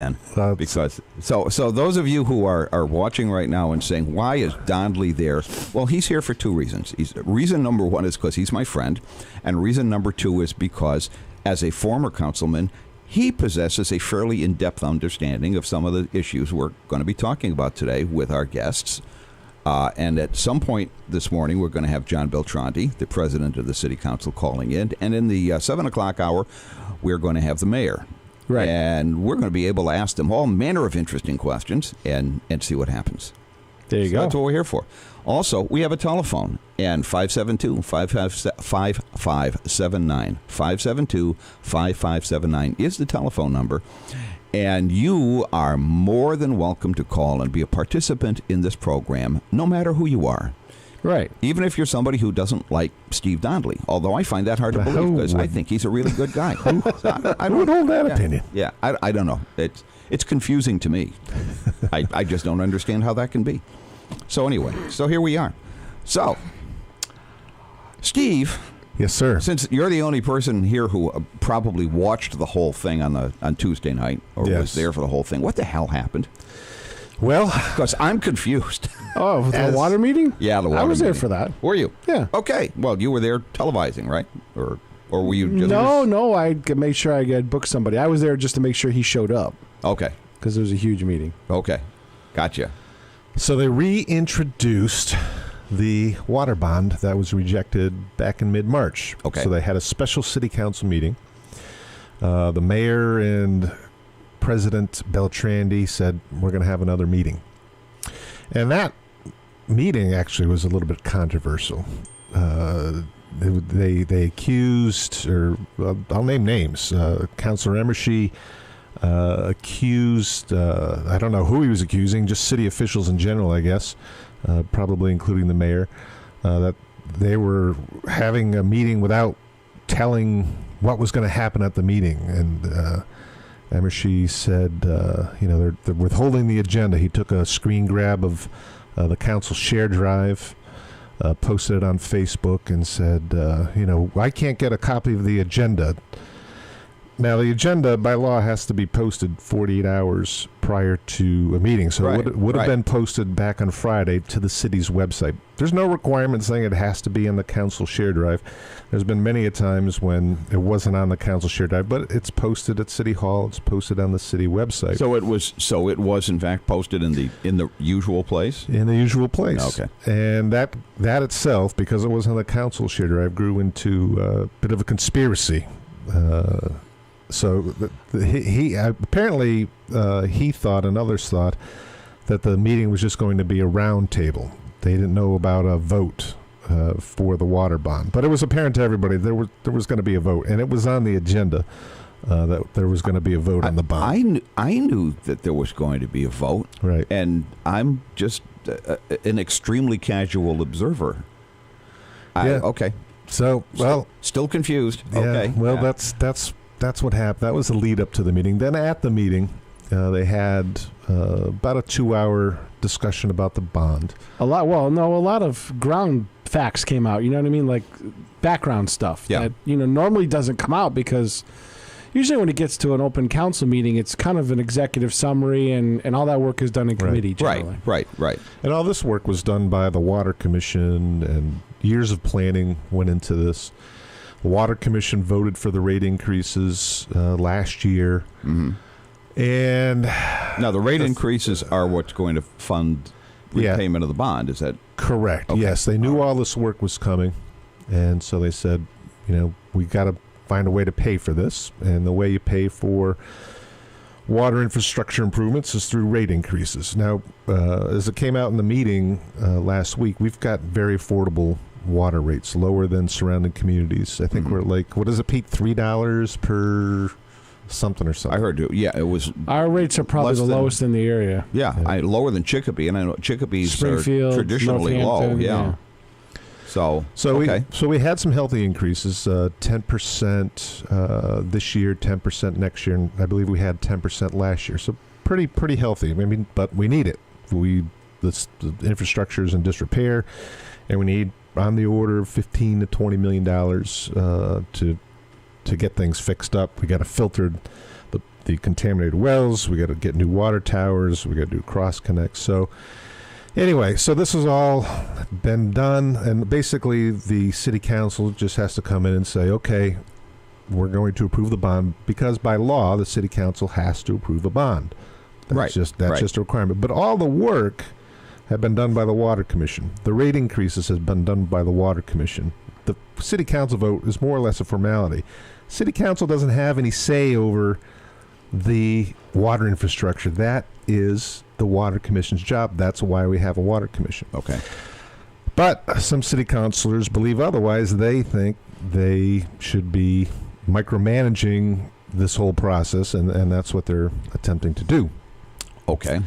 Because so those of you who are watching right now and saying, why is Donnelly there? Well, he's here for two reasons. Reason number one is because he's my friend, and reason number two is because as a former councilman, he possesses a fairly in-depth understanding of some of the issues we're going to be talking about today with our guests. And at some point this morning, we're going to have John Beltranti, the president of the city council, calling in. And in the 7 o'clock hour, we're going to have the mayor. Right. And we're going to be able to ask them all manner of interesting questions and see what happens. There you go. That's what we're here for. Also, we have a telephone, and 572-5579. 572-5579 is the telephone number. And you are more than welcome to call and be a participant in this program, no matter who you are. Right. Even if you're somebody who doesn't like Steve Donnelly, although I find that hard to believe because I think he's a really good guy. I don't hold that opinion. Yeah, I don't know. It's confusing to me. I just don't understand how that can be. So anyway, so here we are. So, Steve. Yes, sir. Since you're the only person here who probably watched the whole thing on Tuesday night or was there for the whole thing, what the hell happened? Well, because I'm confused. Oh, the water meeting? Yeah, the water meeting. I was there for that. Were you? Yeah. Okay. Well, you were there televising, right? Or were you just... No, I made sure I had booked somebody. I was there just to make sure he showed up. Okay. Because it was a huge meeting. Okay. Gotcha. So they reintroduced the water bond that was rejected back in mid-March. Okay. So they had a special city council meeting. The mayor and President Beltranti said, we're going to have another meeting. And that meeting actually was a little bit controversial. They accused, or I'll name names, Councilor Emershy accused, I don't know who he was accusing, just city officials in general, I guess, probably including the mayor, that they were having a meeting without telling what was going to happen at the meeting. And Emershy said, they're withholding the agenda. He took a screen grab of the council share drive, posted it on Facebook, and said, I can't get a copy of the agenda. Now, the agenda by law has to be posted 48 hours prior to a meeting, so it would have been posted back on Friday to the city's website. There's no requirement saying it has to be in the council share drive. There's been many a times when it wasn't on the council share drive, but it's posted at City Hall. It's posted on the city website. So it was in fact posted in the usual place? In the usual place. Okay. And that itself, because it was on the council share drive, grew into a bit of a conspiracy. So he apparently he thought and others thought that the meeting was just going to be a round table. They didn't know about a vote for the water bond, but it was apparent to everybody there was going to be a vote, and it was on the agenda that there was going to be a vote on the bond. I knew that there was going to be a vote, right? And I'm just an extremely casual observer. Okay. So still confused. Yeah, okay. Well, that's what happened. That was the lead up to the meeting. Then at the meeting, they had about a 2-hour discussion about the bond. A lot of ground facts came out. You know what I mean? Like background stuff that normally doesn't come out, because usually when it gets to an open council meeting, it's kind of an executive summary, and all that work is done in committee generally. Right. And all this work was done by the Water Commission, and years of planning went into this. The Water Commission voted for the rate increases last year. Mm-hmm. And now the rate increases are what's going to fund repayment of the bond. Is that correct? Okay. Yes, they knew all this work was coming, and so they said, we got to find a way to pay for this, and the way you pay for water infrastructure improvements is through rate increases. Now, as it came out in the meeting last week, we've got very affordable water rates, lower than surrounding communities. I think we're like, what is it, Pete? $3 per something or something. I heard it was. Our rates are probably the lowest in the area. Yeah, lower than Chicopee, and I know Chicopee Springfield, are traditionally low. Yeah. So we had some healthy increases, 10% this year, 10% next year, and I believe we had 10% last year. So pretty healthy. I mean, but we need it. The infrastructure is in disrepair, and we need on the order of $15 to $20 million to get things fixed up. We got to filter the contaminated wells. We got to get new water towers. We got to do cross connects. So anyway, so this has all been done, and basically the city council just has to come in and say, okay, we're going to approve the bond, because by law the city council has to approve a bond. That's just a requirement. But all the work had been done by the Water Commission. The rate increases has been done by the Water Commission. The city council vote is more or less a formality. City council doesn't have any say over the water infrastructure. That is the Water Commission's job. That's why we have a Water Commission. Okay. But some city councilors believe otherwise. They think they should be micromanaging this whole process, and that's what they're attempting to do. Okay.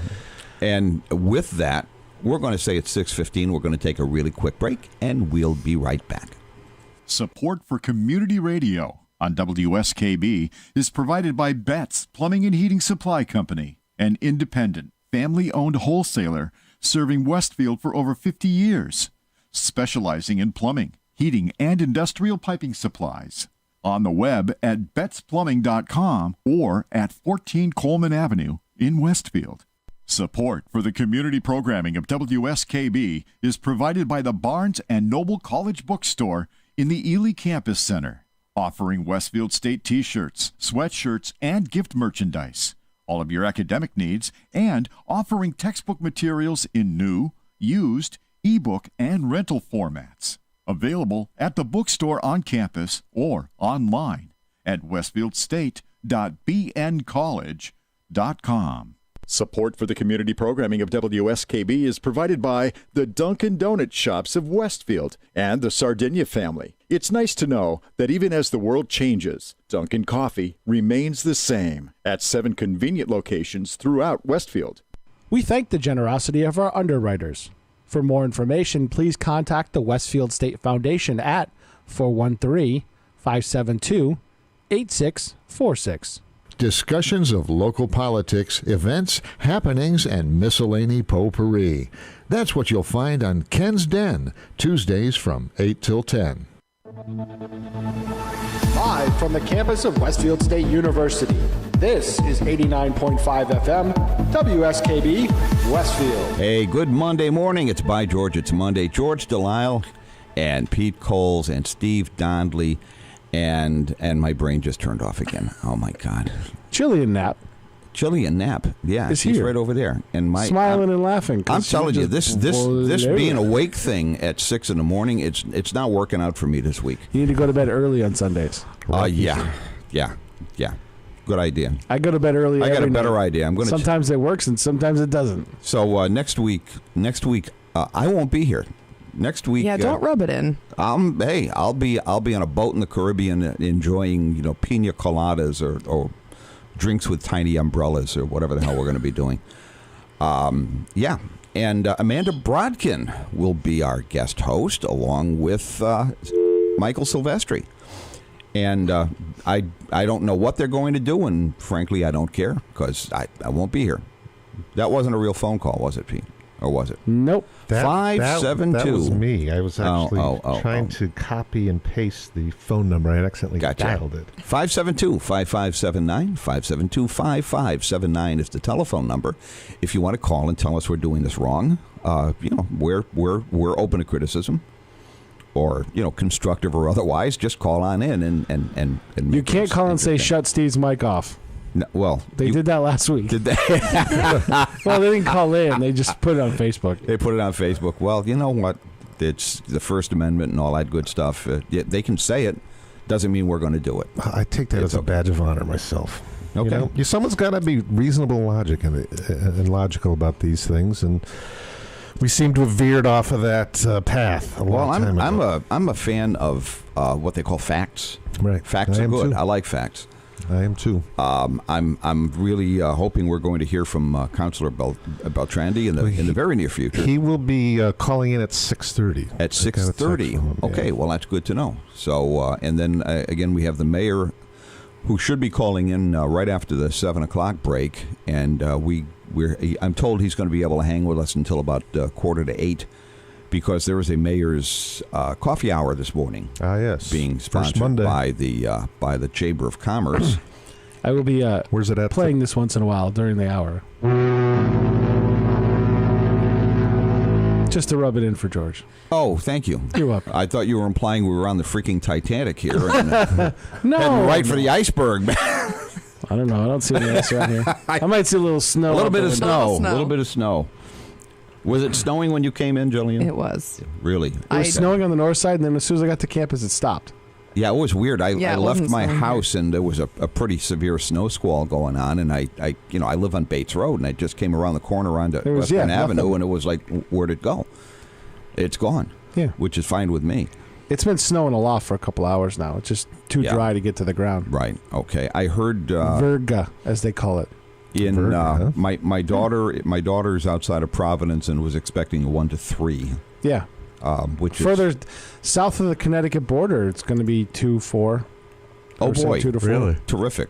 And with that, we're going to say it's 6:15. We're going to take a really quick break, and we'll be right back. Support for community radio on WSKB is provided by Betts Plumbing and Heating Supply Company, an independent, family-owned wholesaler serving Westfield for over 50 years, specializing in plumbing, heating, and industrial piping supplies. On the web at bettsplumbing.com or at 14 Coleman Avenue in Westfield. Support for the community programming of WSKB is provided by the Barnes & Noble College Bookstore in the Ely Campus Center, offering Westfield State t-shirts, sweatshirts, and gift merchandise, all of your academic needs, and offering textbook materials in new, used, ebook, and rental formats. Available at the bookstore on campus or online at westfieldstate.bncollege.com. Support for the community programming of WSKB is provided by the Dunkin' Donut Shops of Westfield and the Sardinia family. It's nice to know that even as the world changes, Dunkin' Coffee remains the same at 7 convenient locations throughout Westfield. We thank the generosity of our underwriters. For more information, please contact the Westfield State Foundation at 413-572-8646. Discussions of local politics, events, happenings, and miscellany potpourri. That's what you'll find on Ken's Den, Tuesdays from 8 till 10. Live from the campus of Westfield State University, this is 89.5 FM, WSKB, Westfield. Hey, good Monday morning. It's By George. It's Monday. George Delisle and Pete Coles and Steve Dondley. And my brain just turned off again. Oh, my God. Chilean Knapp. Yeah, Is she's here. right over there. And smiling and laughing. I'm telling you, this being awake thing at 6 in the morning, it's not working out for me this week. You need to go to bed early on Sundays. Yeah. Good idea. I go to bed early. I got a better night. idea. I'm going to. Sometimes it works and sometimes it doesn't. So next week, I won't be here. Next week, yeah, don't rub it in. Hey, I'll be on a boat in the Caribbean enjoying pina coladas or drinks with tiny umbrellas or whatever the hell we're going to be doing. Yeah, and Amanda Brodkin will be our guest host along with Michael Silvestri. And I don't know what they're going to do, and frankly, I don't care because I won't be here. That wasn't a real phone call, was it, Pete? Or was it? Nope. 572. That was me. I was actually trying to copy and paste the phone number. I accidentally dialed it. 572-5579. 572-5579 is the telephone number. If you want to call and tell us we're doing this wrong, we're open to criticism, or constructive or otherwise. Just call on in and you can't call and say shut Steve's mic off. No, well, they did that last week. Did they? Well, they didn't call in. They just put it on Facebook. They put it on Facebook. Well, you know what? It's the First Amendment and all that good stuff. They can say it. Doesn't mean we're going to do it. I take that as a badge of honor myself. Okay. Someone's got to be reasonable and logical about these things, and we seem to have veered off of that path a long time ago. I'm a fan of what they call facts. Right. Facts are good. I like facts. I am too. I'm really hoping we're going to hear from Councilor Beltrandi in the very near future. He will be calling in at 6:30. At 6:30. Okay, well that's good to know. So and then again we have the mayor, who should be calling in right after the 7:00 break, and I'm told he's going to be able to hang with us until about 7:45. Because there was a mayor's coffee hour this morning. Ah, yes. Being sponsored by the Chamber of Commerce. I will be Where's it at? playing this once in a while during the hour. Just to rub it in for George. Oh, thank you. You're welcome. I thought you were implying we were on the freaking Titanic here. And, No. heading right for the iceberg, man. I don't know. I don't see any ice around here. I might see a little snow. A little up bit the of window. snow. A Snow. little bit of snow. Was it snowing when you came in, Jillian? It was. Really? It was snowing on the north side, and then as soon as I got to campus, it stopped. Yeah, it was weird. I Yeah, it left wasn't my snowing house, and there was a pretty severe snow squall going on, and I live on Bates Road, and I just came around the corner onto There was, West Penn yeah, Avenue, nothing. and it was like, where'd it go? It's gone. Yeah. Which is fine with me. It's been snowing a lot for a couple hours now. It's just too Yeah. dry to get to the ground. Right. Okay. I heard Virga, as they call it. in Verga, huh? my daughter's outside of Providence and was expecting a 1 to 3, Yeah. which Further is south of the Connecticut border, it's going to be 2-4. oh boy, 2 to 4. Really? terrific.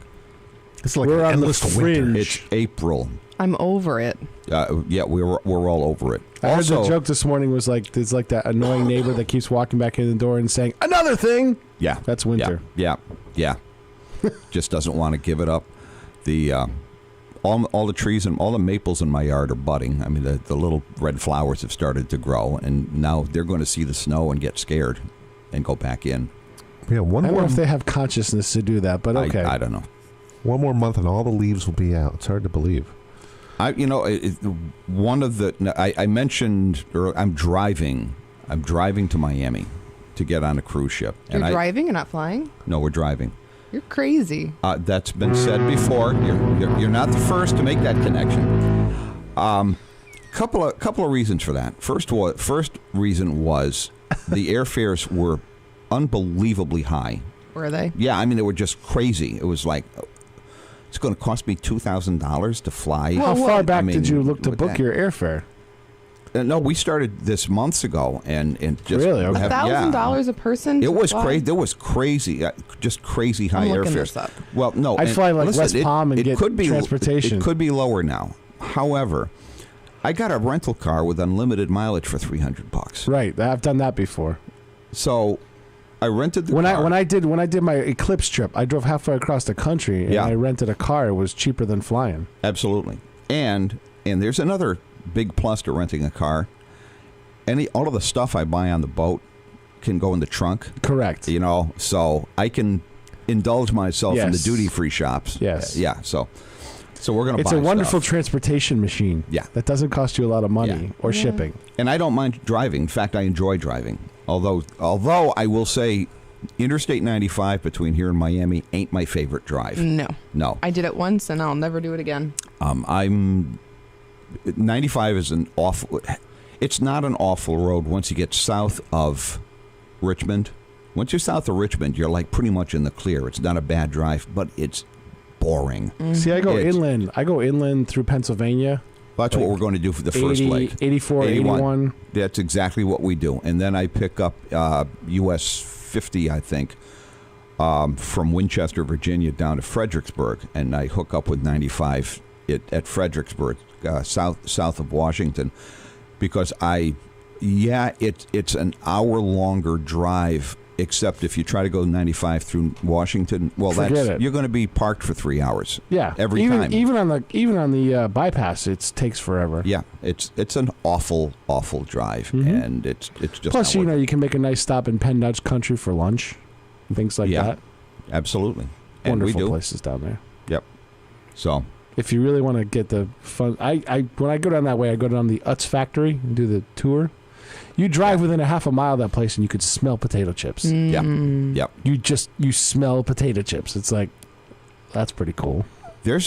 It's like We're an on the endless winter. fringe. It's April. I'm over it. Yeah, we're all over it. I heard Also, the joke this morning was like, there's like that annoying neighbor that keeps walking back in the door and saying, another thing. yeah, That's winter. Yeah. Just doesn't want to give it up. The all the trees and all the maples in my yard are budding. I mean, the little red flowers have started to grow, and now they're going to see the snow and get scared and go back in. Yeah, I don't know if they have consciousness to do that, but okay. I don't know. one more month and all the leaves will be out. It's hard to believe. One of the I mentioned, or I'm driving to Miami to get on a cruise ship. You're driving and not flying? No, we're driving. You're crazy. That's been said before. You're not the first to make that connection. Couple of reasons for that. First reason was the airfares were unbelievably high. Were they? Yeah, I mean they were just crazy. It was like it's going to cost me $2,000 to fly. How far back I mean, did you look to with book that- your airfare? No, we started this months ago, and just Really? Okay. $1,000 a person? It to was fly? crazy. There was crazy, just crazy high I'm looking airfares. this up. Well, no, I'd and fly like listen, West Palm and get transportation. It could be lower now. However, I got a rental car with unlimited mileage for $300. Right. I've done that before. So I rented the When car. I did my Eclipse trip, I drove halfway across the country and Yeah. I rented a car. It was cheaper than flying. Absolutely, and there's another big plus to renting a car. All of the stuff I buy on the boat can go in the trunk. Correct. So I can indulge myself in the Yes. duty-free shops. Yes. Yeah. So we're gonna. It's buy a wonderful stuff. transportation machine. Yeah. That doesn't cost you a lot of money Yeah. or shipping. And I don't mind driving. In fact, I enjoy driving. Although I will say, Interstate 95 between here and Miami ain't my favorite drive. No. No. I did it once and I'll never do it again. 95 is an awful. It's not an awful road once you get south of Richmond. Once you're south of Richmond, you're like pretty much in the clear. It's not a bad drive, but it's boring. See, I go It's- inland. I go inland through Pennsylvania. That's what we're going to do for the first 80, leg. 84, 81. That's exactly what we do. And then I pick up US 50, I think, from Winchester, Virginia, down to Fredericksburg, and I hook up with 95 at Fredericksburg, south of Washington, because it's an hour longer drive. Except if you try to go 95 through Washington, well, Forget it. you're going to be parked for 3 hours. Yeah. every time. Even on the bypass, it takes forever. Yeah, it's an awful drive, and it's just Plus, not worth it. you can make a nice stop in Penn Dutch Country for lunch, and things like Yeah. that. Absolutely, and Wonderful we do. places down there. Yep. So If you really want to get the fun, I when I go down that way, I go down the Utz factory and do the tour. You drive within a half a mile of that place, and you could smell potato chips. yep. You smell potato chips. It's like, that's pretty cool. There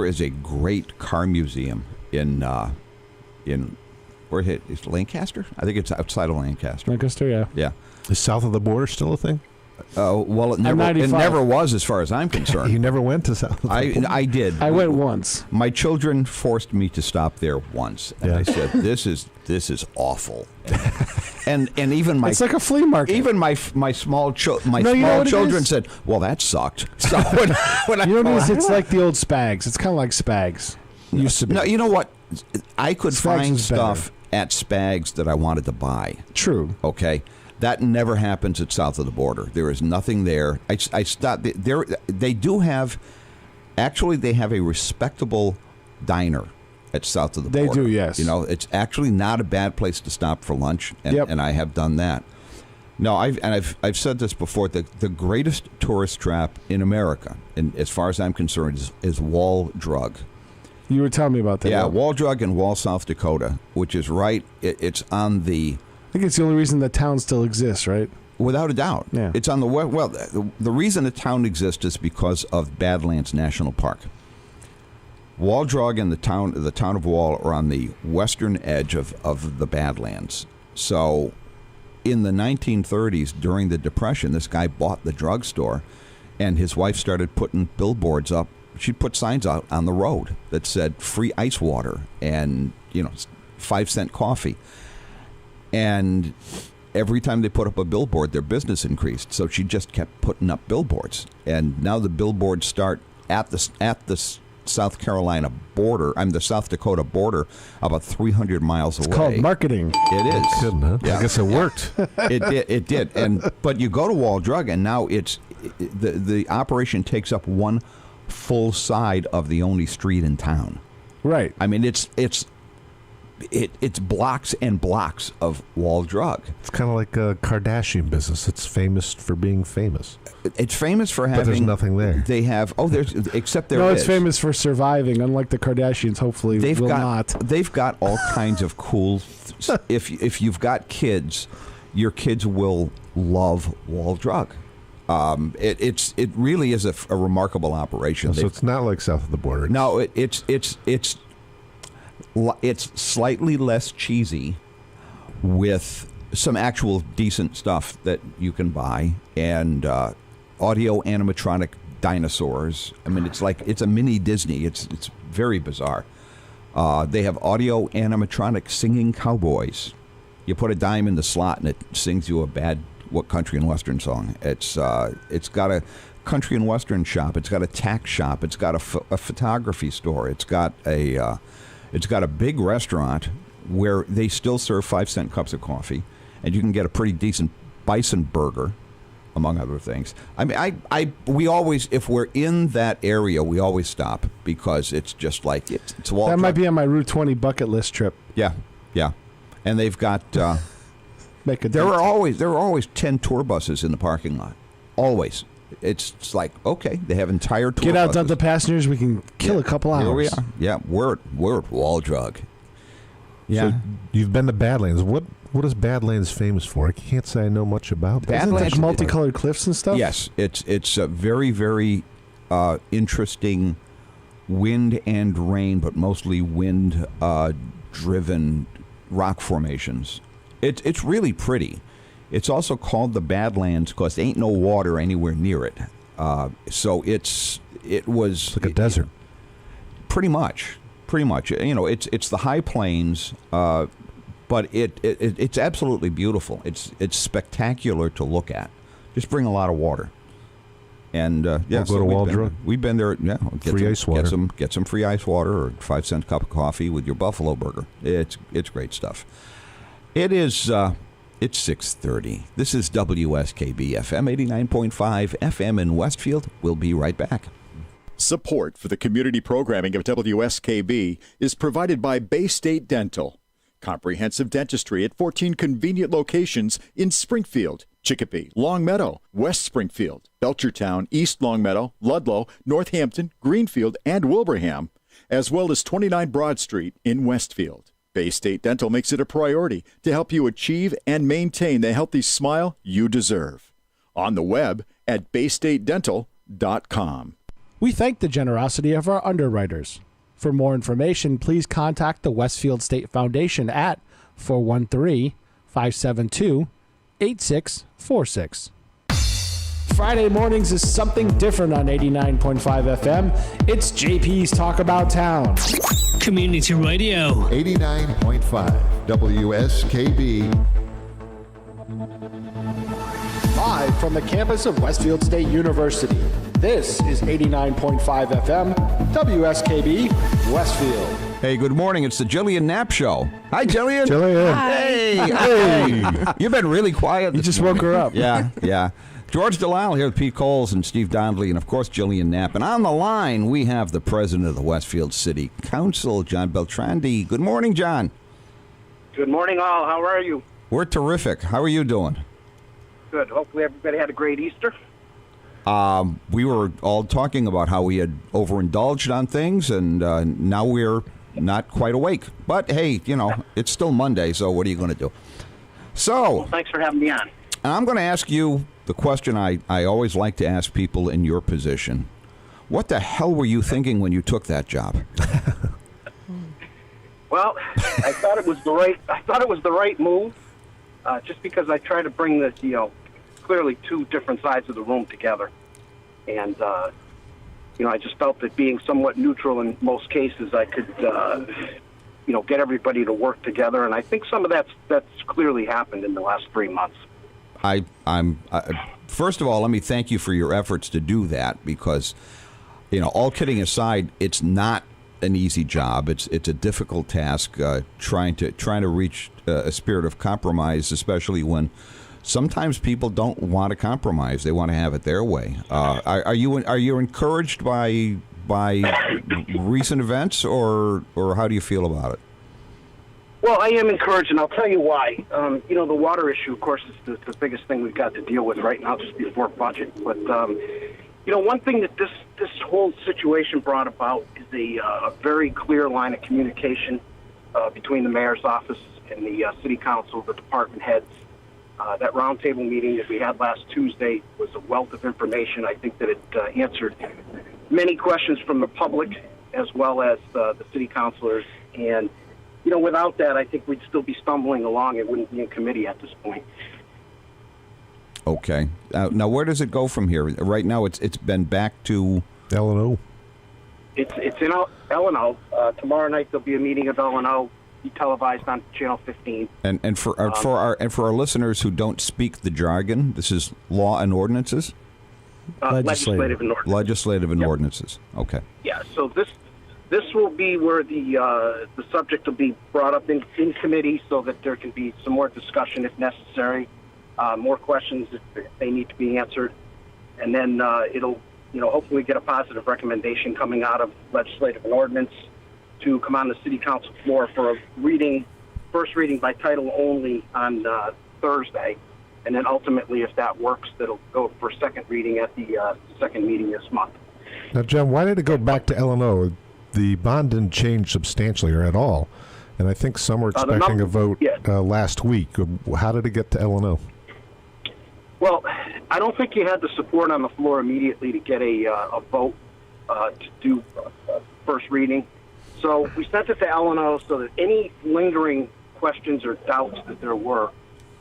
is a great car museum in where is Lancaster? I think it's outside of Lancaster. Lancaster, yeah. Yeah. Is south of the border still a thing? Well, it I'm never 95. was, as far as I'm You concerned. never went to south of the border? I did. I went once. My children forced me to stop there once, and Yeah. I said, "This is awful." and even my It's like a flea market. even my small No, you know small what it children is? said, "Well, that sucked." So when I You know what it is? It's like the old Spags. It's kind of like Spags. Used to be. No, you know what? I could Spags find is better. stuff at Spags that I wanted to buy. True. Okay, that never happens at south of the border. There is nothing there. I stopped there. They do have Actually, they have a respectable diner at south of the They border. do, yes. You know, it's actually not a bad place to stop for lunch, and I have done that. No, I've said this before. The greatest tourist trap in America, and as far as I'm concerned, is Wall Drug. You were telling me about that. Yeah, Wall Drug in Wall, South Dakota, which is right. It's on the. I think it's the only reason the town still exists, right? Without a doubt. Yeah. It's on the well. The reason the town exists is because of Badlands National Park. Wall Drug and the town of Wall are on the western edge of the Badlands. So, in the 1930s, during the Depression, this guy bought the drugstore, and his wife started putting billboards up. She'd put signs out on the road that said free ice water and 5-cent coffee. And every time they put up a billboard, their business increased. So she just kept putting up billboards, and now the billboards start at the South Carolina border. The South Dakota border, about 300 miles away. It's called marketing. It is. Couldn't, huh? Yeah. I guess it worked. It did. But you go to Wall Drug, and now the operation takes up one full side of the only street in town. Right. I mean, it's blocks and blocks of Wall Drug. It's kind of like a Kardashian business. It's famous for being famous. It's famous for having. But there's nothing there. They have. Except there no, is. it's famous for surviving. Unlike the Kardashians, hopefully will not. They've got all kinds of cool. If you've got kids, your kids will love Wall Drug. It really is a remarkable operation. So it's not like south of the border. No, it's slightly less cheesy, with some actual decent stuff that you can buy, and audio animatronic dinosaurs. I mean, it's a mini Disney. It's very bizarre. They have audio animatronic singing cowboys. You put a dime in the slot and it sings you a bad country and western song. It's got a country and western shop. It's got a tack shop. It's got a photography store. It's got a big restaurant where they still serve 5-cent cups of coffee, and you can get a pretty decent bison burger, among other things. I mean, we always, if we're in that area, we always stop because it's just like it's Wall That Drug. might be on my Route 20 bucket list trip. Yeah, and they've got. Make a There date. are always 10 tour buses in the parking lot. Always. It's like, okay, they have entire tour Get out, buses. dump the passengers. We can kill a couple hours. Here we are. Yeah, we're at Wall Drug. Yeah. So you've been to Badlands. What is Badlands famous for? I can't say I know much about that. Isn't it Badlands- like multicolored cliffs and stuff? Yes, it's a very, very interesting wind and rain, but mostly wind driven rock formations. It's really pretty. It's also called the Badlands because there ain't no water anywhere near it. So it was Like a desert. Pretty much. It's the high plains, but it's absolutely beautiful. It's spectacular to look at. Just bring a lot of water. And We'll go to we've Wall been- Drug. We've been there. Yeah, Free ice water. Get some free ice water or 5-cent cup of coffee with your buffalo burger. It's great stuff. It is. It's 6:30. This is WSKB FM 89.5 FM in Westfield. We'll be right back. Support for the community programming of WSKB is provided by Bay State Dental. Comprehensive dentistry at 14 convenient locations in Springfield, Chicopee, Longmeadow, West Springfield, Belchertown, East Longmeadow, Ludlow, Northampton, Greenfield, and Wilbraham, as well as 29 Broad Street in Westfield. Bay State Dental makes it a priority to help you achieve and maintain the healthy smile you deserve. On the web at baystatedental.com. We thank the generosity of our underwriters. For more information, please contact the Westfield State Foundation at 413-572-8646. Friday mornings is something different on 89.5 FM. It's JP's Talk About Town. Community Radio. 89.5 WSKB. Live from the campus of Westfield State University, this is 89.5 FM, WSKB, Westfield. Hey, good morning. It's the Jillian Knapp Show. Hi, Jillian. Jillian. Hey. You've been really quiet. You just woke her up. Yeah. George Delisle here with Pete Coles and Steve Donnelly and, of course, Jillian Knapp. And on the line, we have the president of the Westfield City Council, John Beltrandi. Good morning, John. Good morning, all. How are you? We're terrific. How are you doing? Good. Hopefully everybody had a great Easter. We were all talking about how we had overindulged on things, and now we're not quite awake. But, hey, it's still Monday, so what are you going to do? So, well, thanks for having me on. And I'm going to ask you the question I always like to ask people in your position. What the hell were you thinking when you took that job? Well, I thought it was the right move, just because I try to bring this, clearly two different sides of the room together. And, I just felt that being somewhat neutral in most cases, I could, get everybody to work together. And I think some of that's clearly happened in the last 3 months. First of all, let me thank you for your efforts to do that because, all kidding aside, it's not an easy job. It's a difficult task trying to reach a spirit of compromise, especially when sometimes people don't want to compromise. They want to have it their way. Are you encouraged by recent events, or how do you feel about it? Well, I am encouraged, and I'll tell you why. The water issue, of course, is the biggest thing we've got to deal with right now, just before budget. But, one thing that this whole situation brought about is a very clear line of communication between the mayor's office and the city council, the department heads. That roundtable meeting that we had last Tuesday was a wealth of information. I think that it answered many questions from the public as well as the city councilors. And without that, I think we'd still be stumbling along. It wouldn't be in committee at this point. Okay. Now, where does it go from here? Right now, it's been back to L&O. It's in L&O. Tomorrow night there'll be a meeting of L&O, be televised on Channel 15. And for our listeners who don't speak the jargon, this is law and ordinances. Legislative and ordinances. Legislative and ordinances. Okay. Yeah. So this will be where the subject will be brought up in committee, so that there can be some more discussion if necessary, more questions if they need to be answered, and then it'll hopefully get a positive recommendation coming out of legislative and ordinance to come on the city council floor for a first reading by title only on Thursday, and then ultimately, if that works, that'll go for second reading at the second meeting this month. Now, John, why did it go back to L&O? The bond didn't change substantially or at all, and I think some were expecting a vote last week. How did it get to L&O? Well, I don't think you had the support on the floor immediately to get a vote to do first reading. So we sent it to L&O so that any lingering questions or doubts that there were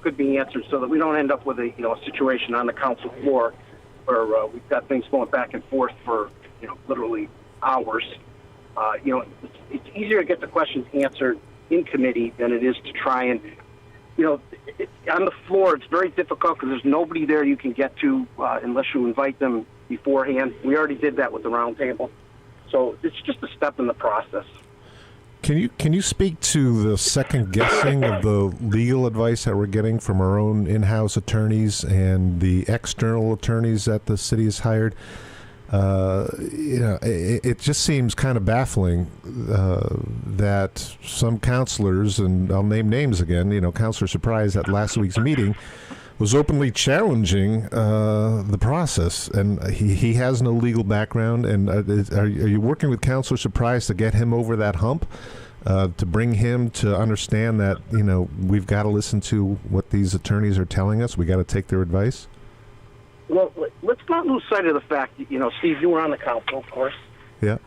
could be answered, so that we don't end up with a situation on the council floor where we've got things going back and forth for literally hours. It's easier to get the questions answered in committee than it is to try and, on the floor, it's very difficult because there's nobody there you can get to unless you invite them beforehand. We already did that with the roundtable. So it's just a step in the process. Can you speak to the second guessing of the legal advice that we're getting from our own in-house attorneys and the external attorneys that the city has hired? It just seems kind of baffling that some counselors, and I'll name names again, Counselor Surprise at last week's meeting was openly challenging the process, and he has no legal background. And are you working with Counselor Surprise to get him over that hump, to bring him to understand that, we've got to listen to what these attorneys are telling us? We got to take their advice? Well, let's not lose sight of the fact that, Steve, you were on the council, of course. Yeah.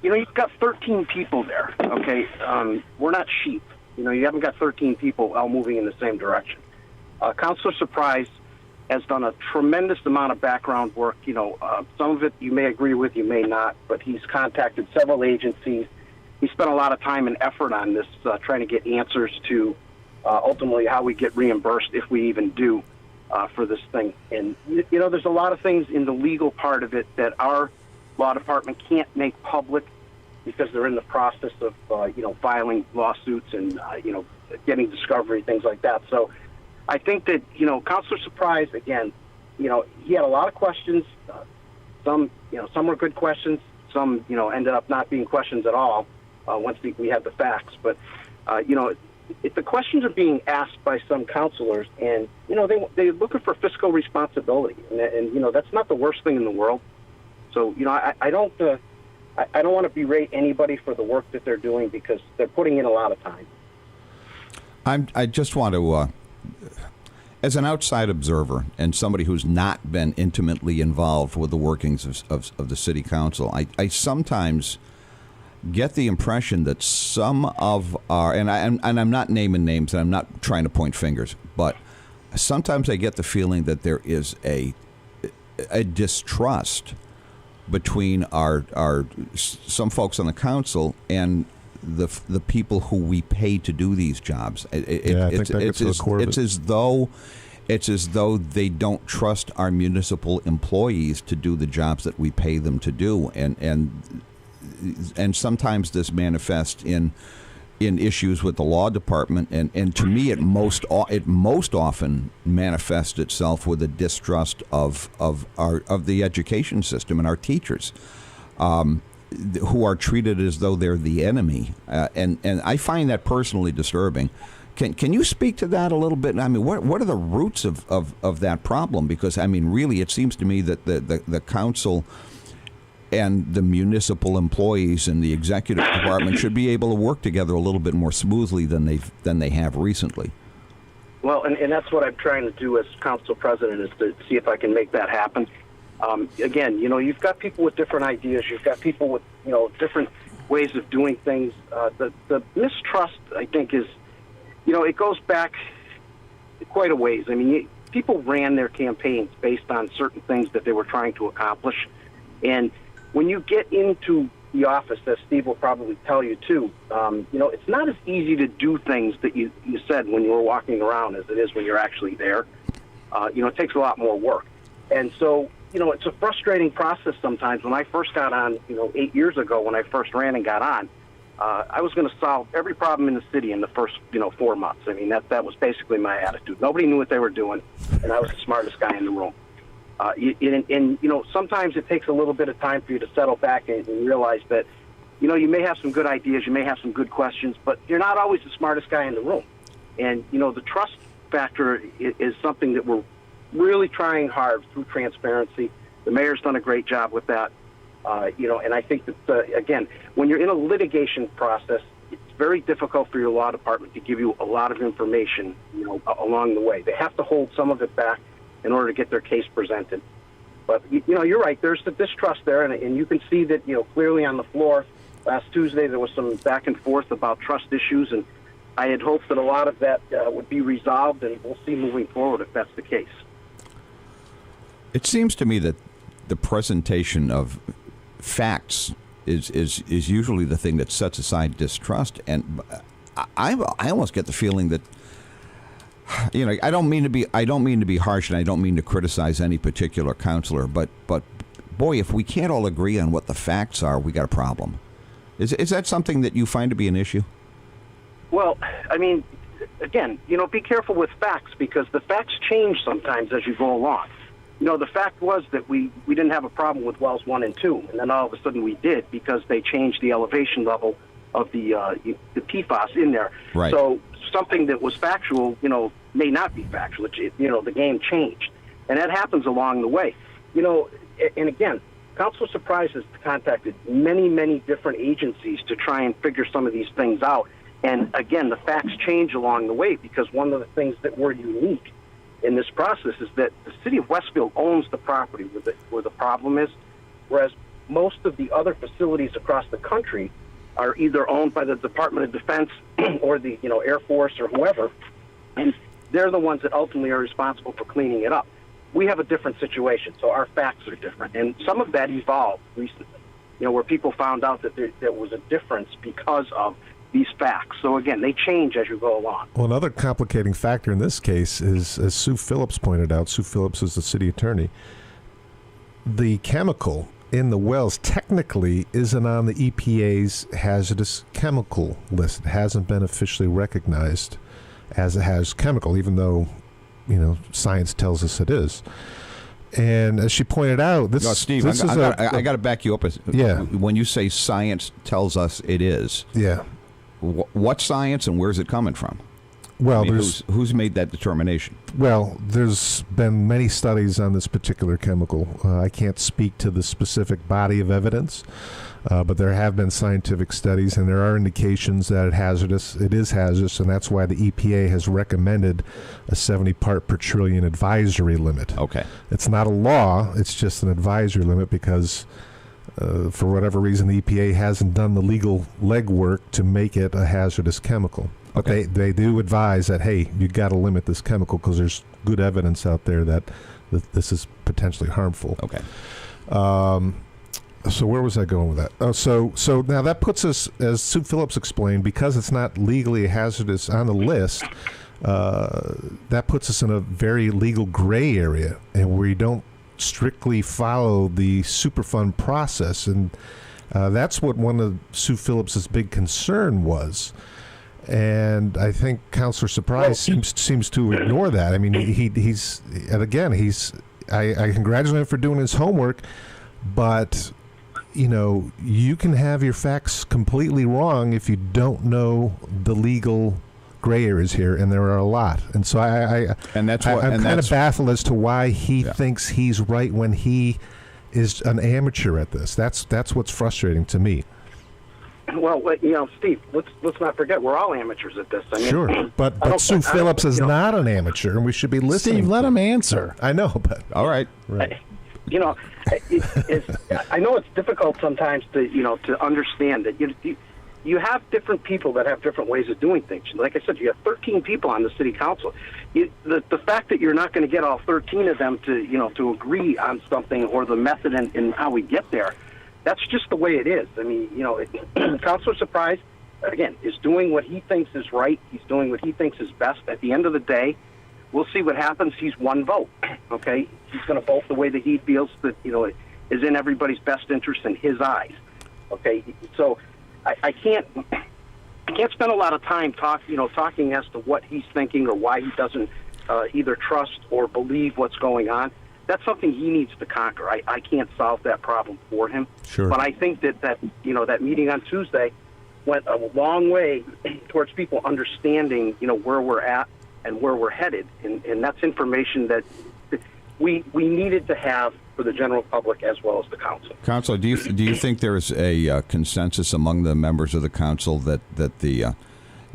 You've got 13 people there, okay? We're not sheep. You haven't got 13 people all moving in the same direction. Counselor Surprise has done a tremendous amount of background work. Some of it you may agree with, you may not, but he's contacted several agencies. He spent a lot of time and effort on this, trying to get answers to ultimately how we get reimbursed, if we even do, for this thing. And, there's a lot of things in the legal part of it that our law department can't make public because they're in the process of, filing lawsuits and, getting discovery, things like that. So I think that, Counselor Surprise, again, he had a lot of questions. Some were good questions. Some, ended up not being questions at all once we had the facts. But, if the questions are being asked by some counselors, and, they're looking for fiscal responsibility. And that's not the worst thing in the world. So, I don't want to berate anybody for the work that they're doing because they're putting in a lot of time. I just want to, as an outside observer and somebody who's not been intimately involved with the workings of the city council, I sometimes get the impression that some of our, and I'm not naming names and I'm not trying to point fingers, but sometimes I get the feeling that there is a distrust between some folks on the council and the people who we pay to do these jobs. It's as though they don't trust our municipal employees to do the jobs that we pay them to do, and sometimes this manifests in issues with the law department, and to me it most often manifests itself with a distrust of the education system and our teachers, who are treated as though they're the enemy, and I find that personally disturbing. Can you speak to that a little bit? I mean, what are the roots of that problem? Because I mean, really, it seems to me that the council and the municipal employees and the executive department should be able to work together a little bit more smoothly than they have recently. Well, and that's what I'm trying to do as council president, is to see if I can make that happen. Again, you've got people with different ideas. You've got people with, different ways of doing things. The mistrust, I think, is, it goes back quite a ways. I mean, people ran their campaigns based on certain things that they were trying to accomplish. And when you get into the office, as Steve will probably tell you too, it's not as easy to do things that you said when you were walking around as it is when you're actually there. It takes a lot more work. And so, it's a frustrating process sometimes. When I first got on, 8 years ago, when I first ran and got on, I was going to solve every problem in the city in the first, 4 months. I mean, that was basically my attitude. Nobody knew what they were doing, and I was the smartest guy in the room. Sometimes it takes a little bit of time for you to settle back and realize that, you may have some good ideas, you may have some good questions, but you're not always the smartest guy in the room. And, the trust factor is something that we're really trying hard through transparency. The mayor's done a great job with that. And I think that, again, when you're in a litigation process, it's very difficult for your law department to give you a lot of information, along the way. They have to hold some of it back in order to get their case presented. But, you're right. There's the distrust there, and you can see that, clearly on the floor. Last Tuesday there was some back and forth about trust issues, and I had hoped that a lot of that would be resolved, and we'll see moving forward if that's the case. It seems to me that the presentation of facts is usually the thing that sets aside distrust, and I almost get the feeling that, I don't mean to be harsh, and I don't mean to criticize any particular counselor, but boy, if we can't all agree on what the facts are, we got a problem. Is that something that you find to be an issue? Well, I mean, again, be careful with facts, because the facts change sometimes as you go along. The fact was that we didn't have a problem with wells 1 and 2, and then all of a sudden we did, because they changed the elevation level of the PFAS in there. Right. So something that was factual, may not be factual. The game changed, and that happens along the way. And again, Council of Surprise has contacted many, many different agencies to try and figure some of these things out. And again, the facts change along the way, because one of the things that we're unique in this process is that the city of Westfield owns the property where the problem is, whereas most of the other facilities across the country are either owned by the Department of Defense or the Air Force or whoever, and they're the ones that ultimately are responsible for cleaning it up. We have a different situation, so our facts are different, and some of that evolved recently, where people found out that there was a difference because of these facts. So again, they change as you go along. Well, another complicating factor in this case is, as Sue Phillips pointed out, Sue Phillips is the city attorney, the chemical in the wells technically isn't on the EPA's hazardous chemical list. It hasn't been officially recognized as a hazardous chemical, even though, science tells us it is. And as she pointed out, this, no, Steve, this I got to back you up. Yeah. When you say science tells us it is, yeah. What science and where's it coming from? Well, I mean, who's made that determination? Well, there's been many studies on this particular chemical. I can't speak to the specific body of evidence, but there have been scientific studies, and there are indications that it is hazardous, and that's why the EPA has recommended a 70 part per trillion advisory limit. Okay. It's not a law, it's just an advisory limit because for whatever reason, the EPA hasn't done the legal legwork to make it a hazardous chemical. But okay. they do advise that, hey, you got to limit this chemical because there's good evidence out there that this is potentially harmful. Okay. So where was I going with that? Oh, so now that puts us, as Sue Phillips explained, because it's not legally hazardous on the list, that puts us in a very legal gray area, and where you don't strictly follow the Superfund process, and that's what one of Sue Phillips's big concern was. And I think Councilor Surprise seems to ignore that. I mean, he's I congratulate him for doing his homework, but you can have your facts completely wrong if you don't know the legal gray areas here, and there are a lot. And so I'm kind of baffled as to why he thinks he's right when he is an amateur at this. That's what's frustrating to me. Well, Steve, let's not forget we're all amateurs at this. I mean, sure, but Sue Phillips is not an amateur, and we should be listening. Steve, let him answer. I know, but all right. I know it's difficult sometimes to understand that you have different people that have different ways of doing things. Like I said, you have 13 people on the city council. The fact that you're not going to get all 13 of them to agree on something or the method and how we get there. That's just the way it is. I mean, Councilor Surprise, again, is doing what he thinks is right. He's doing what he thinks is best. At the end of the day, we'll see what happens. He's one vote, okay? He's going to vote the way that he feels that, is in everybody's best interest in his eyes, okay? So I can't spend a lot of time talking as to what he's thinking or why he doesn't either trust or believe what's going on. That's something he needs to conquer. I can't solve that problem for him. Sure. But I think that meeting on Tuesday went a long way towards people understanding, where we're at and where we're headed. And that's information that we needed to have for the general public as well as the council. Councilor, do you think there is a consensus among the members of the council that the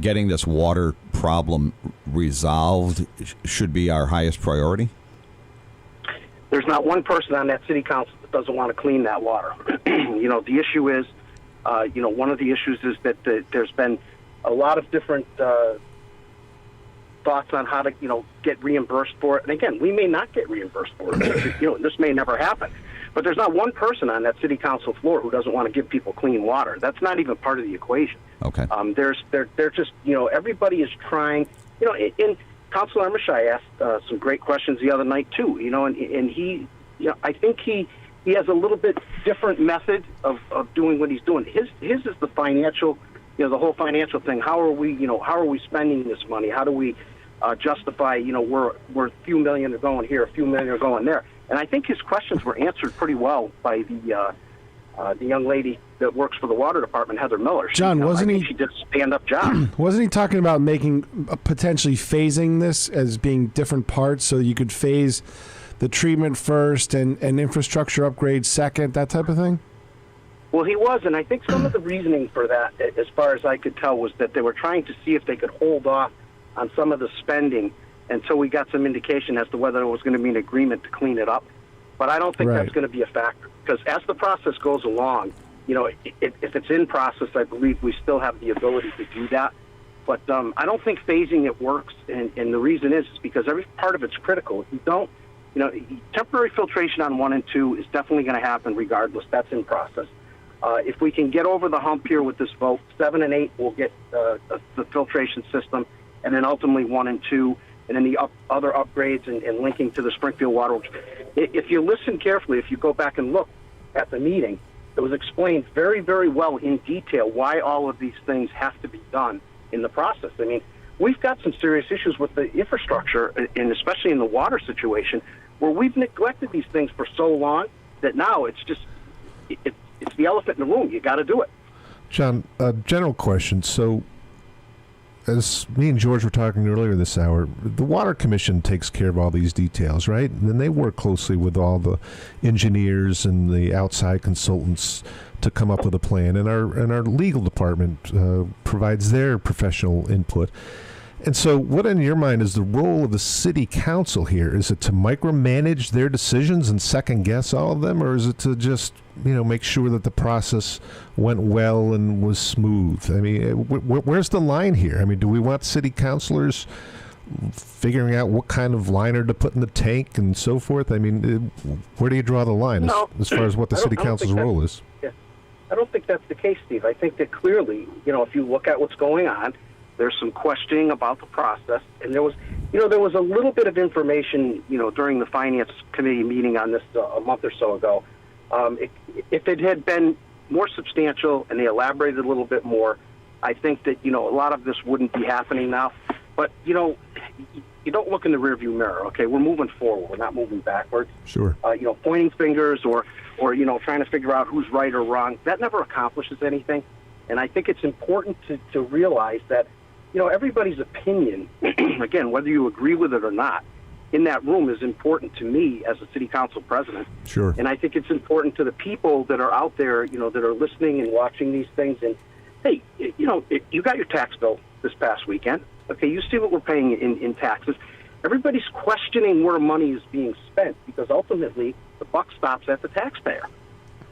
getting this water problem resolved should be our highest priority? There's not one person on that city council that doesn't want to clean that water. The issue is, one of the issues is that there's been a lot of different thoughts on how to, get reimbursed for it. And again, we may not get reimbursed for it. This may never happen. But there's not one person on that city council floor who doesn't want to give people clean water. That's not even part of the equation. Okay. They're just, everybody is trying, in Councilor Emershai asked some great questions the other night too, and he, I think he has a little bit different method of doing what he's doing. His is the financial, the whole financial thing. How are we spending this money? How do we justify, we're a few million are going here, a few million are going there. And I think his questions were answered pretty well by the young lady that works for the water department, Heather Miller. John, she did a stand-up job. Wasn't he talking about potentially phasing this as being different parts so you could phase the treatment first and infrastructure upgrades second, that type of thing? Well, he was, and I think some of the reasoning for that, as far as I could tell, was that they were trying to see if they could hold off on some of the spending until we got some indication as to whether there was going to be an agreement to clean it up. But I don't think that's going to be a factor, because as the process goes along, if it's in process, I believe we still have the ability to do that. But I don't think phasing it works, and the reason is because every part of it's critical. If you don't, temporary filtration on 1 and 2 is definitely going to happen regardless. That's in process. If we can get over the hump here with this vote, 7 and 8 will get the filtration system, and then ultimately 1 and 2, and then the other upgrades and linking to the Springfield Water Works. If you listen carefully, if you go back and look at the meeting, it was explained very, very well in detail why all of these things have to be done in the process. I mean, we've got some serious issues with the infrastructure, and especially in the water situation, where we've neglected these things for so long that now it's just it's the elephant in the room. You got to do it. John, a general question. So, as me and George were talking earlier this hour, the Water Commission takes care of all these details, right? And then they work closely with all the engineers and the outside consultants to come up with a plan. And our legal department provides their professional input. And so what in your mind is the role of the city council here? Is it to micromanage their decisions and second guess all of them, or is it to just, make sure that the process went well and was smooth? I mean, where's the line here? I mean, do we want city councilors figuring out what kind of liner to put in the tank and so forth? I mean, where do you draw the line as far as what the city council's role is? Yeah, I don't think that's the case, Steve. I think that clearly, if you look at what's going on, there's some questioning about the process, and there was a little bit of information, during the finance committee meeting on this a month or so ago. If it had been more substantial and they elaborated a little bit more, I think that a lot of this wouldn't be happening now. But you don't look in the rearview mirror. Okay, we're moving forward. We're not moving backwards. Sure. Pointing fingers or trying to figure out who's right or wrong, that never accomplishes anything. And I think it's important to realize that everybody's opinion, again, whether you agree with it or not, in that room is important to me as a city council president. Sure. And I think it's important to the people that are out there, that are listening and watching these things. And, hey, you got your tax bill this past weekend. Okay, you see what we're paying in taxes. Everybody's questioning where money is being spent because ultimately the buck stops at the taxpayer.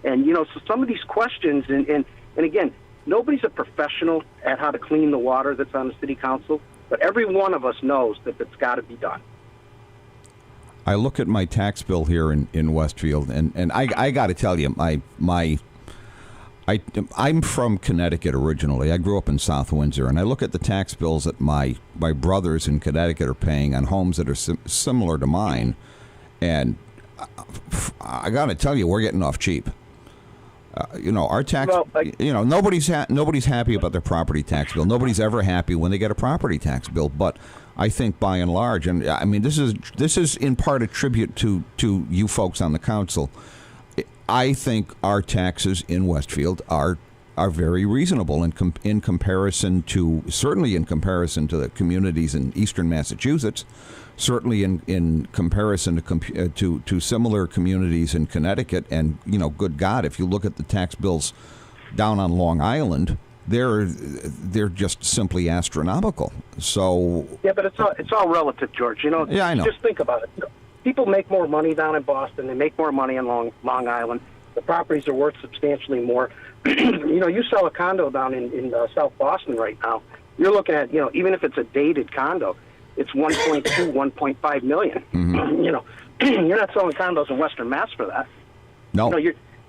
And, so some of these questions, and again, nobody's a professional at how to clean the water that's on the city council, but every one of us knows that it's got to be done. I look at my tax bill here in Westfield, and I got to tell you, I'm from Connecticut originally. I grew up in South Windsor, and I look at the tax bills that my brothers in Connecticut are paying on homes that are similar to mine, and I got to tell you, we're getting off cheap. Our tax. Well, nobody's happy about their property tax bill. Nobody's ever happy when they get a property tax bill. But I think by and large, and I mean this is in part a tribute to you folks on the council. I think our taxes in Westfield are very reasonable in comparison to the communities in eastern Massachusetts. Certainly in comparison to similar communities in Connecticut, and good God, if you look at the tax bills down on Long Island, they're just simply astronomical. So yeah, but it's all relative, George. Yeah, I know. Just think about it. People make more money down in Boston. They make more money on Long Island. The properties are worth substantially more. You sell a condo down in South Boston right now. You're looking at even if it's a dated condo, it's 1.2, 1.5 million. Mm-hmm. You're not selling condos in Western Mass for that. No.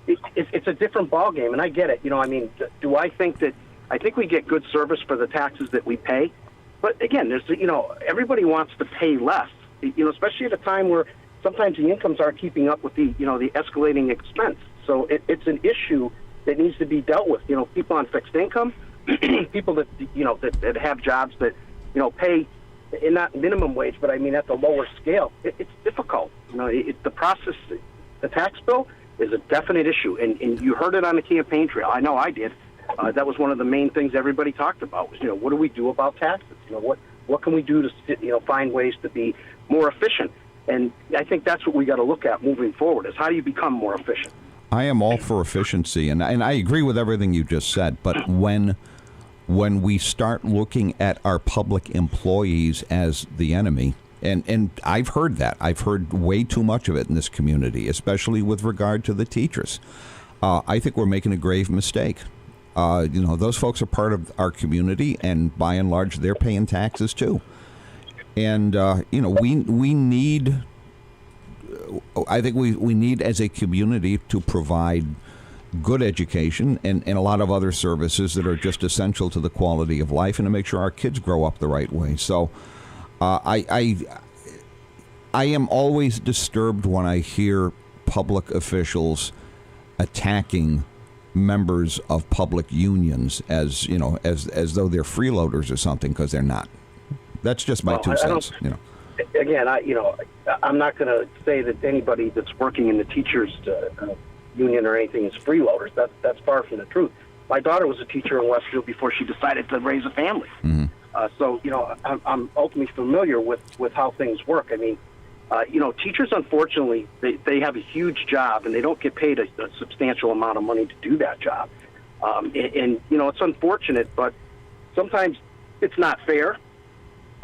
It's a different ballgame, and I get it. Do I think that? I think we get good service for the taxes that we pay, but again, there's everybody wants to pay less. Especially at a time where sometimes the incomes aren't keeping up with the the escalating expense. So it's an issue that needs to be dealt with. People on fixed income, people that that have jobs that pay. And not minimum wage, but I mean at the lower scale. It's difficult. The process, the tax bill is a definite issue, and you heard it on the campaign trail. I know I did. That was one of the main things everybody talked about was, what do we do about taxes? What can we do to find ways to be more efficient? And I think that's what we got to look at moving forward is how do you become more efficient? I am all for efficiency, and I agree with everything you just said, but when we start looking at our public employees as the enemy, and I've heard that. I've heard way too much of it in this community, especially with regard to the teachers. I think we're making a grave mistake. Those folks are part of our community, and by and large, they're paying taxes too. And, we need, I think we need as a community to provide good education and a lot of other services that are just essential to the quality of life and to make sure our kids grow up the right way. So I am always disturbed when I hear public officials attacking members of public unions as though they're freeloaders or something, because they're not. That's just my 2 cents. You know. Again, I'm not going to say that anybody that's working in the teachers union or anything is freeloaders. That's far from the truth. My daughter was a teacher in Westfield before she decided to raise a family. Mm-hmm. So I'm ultimately familiar with how things work. I mean, teachers, unfortunately, they have a huge job and they don't get paid a substantial amount of money to do that job. And it's unfortunate, but sometimes it's not fair.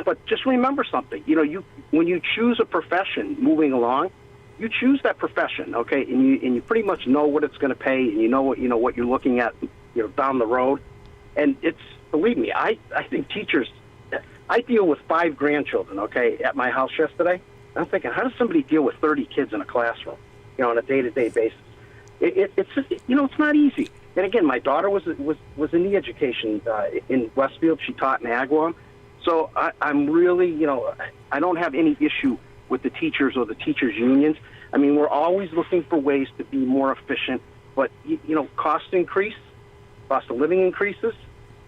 But just remember something. When you choose a profession moving along, you choose that profession, okay, and you pretty much know what it's going to pay, and you know what you're looking at, down the road. And believe me, I think teachers. I deal with 5 grandchildren, okay, at my house yesterday. I'm thinking, how does somebody deal with 30 kids in a classroom, on a day-to-day basis? It's just, it's not easy. And again, my daughter was in the education in Westfield. She taught in Agawam. So I'm really, I don't have any issue with the teachers or the teachers' unions. I mean, we're always looking for ways to be more efficient. But, costs increase, cost of living increases,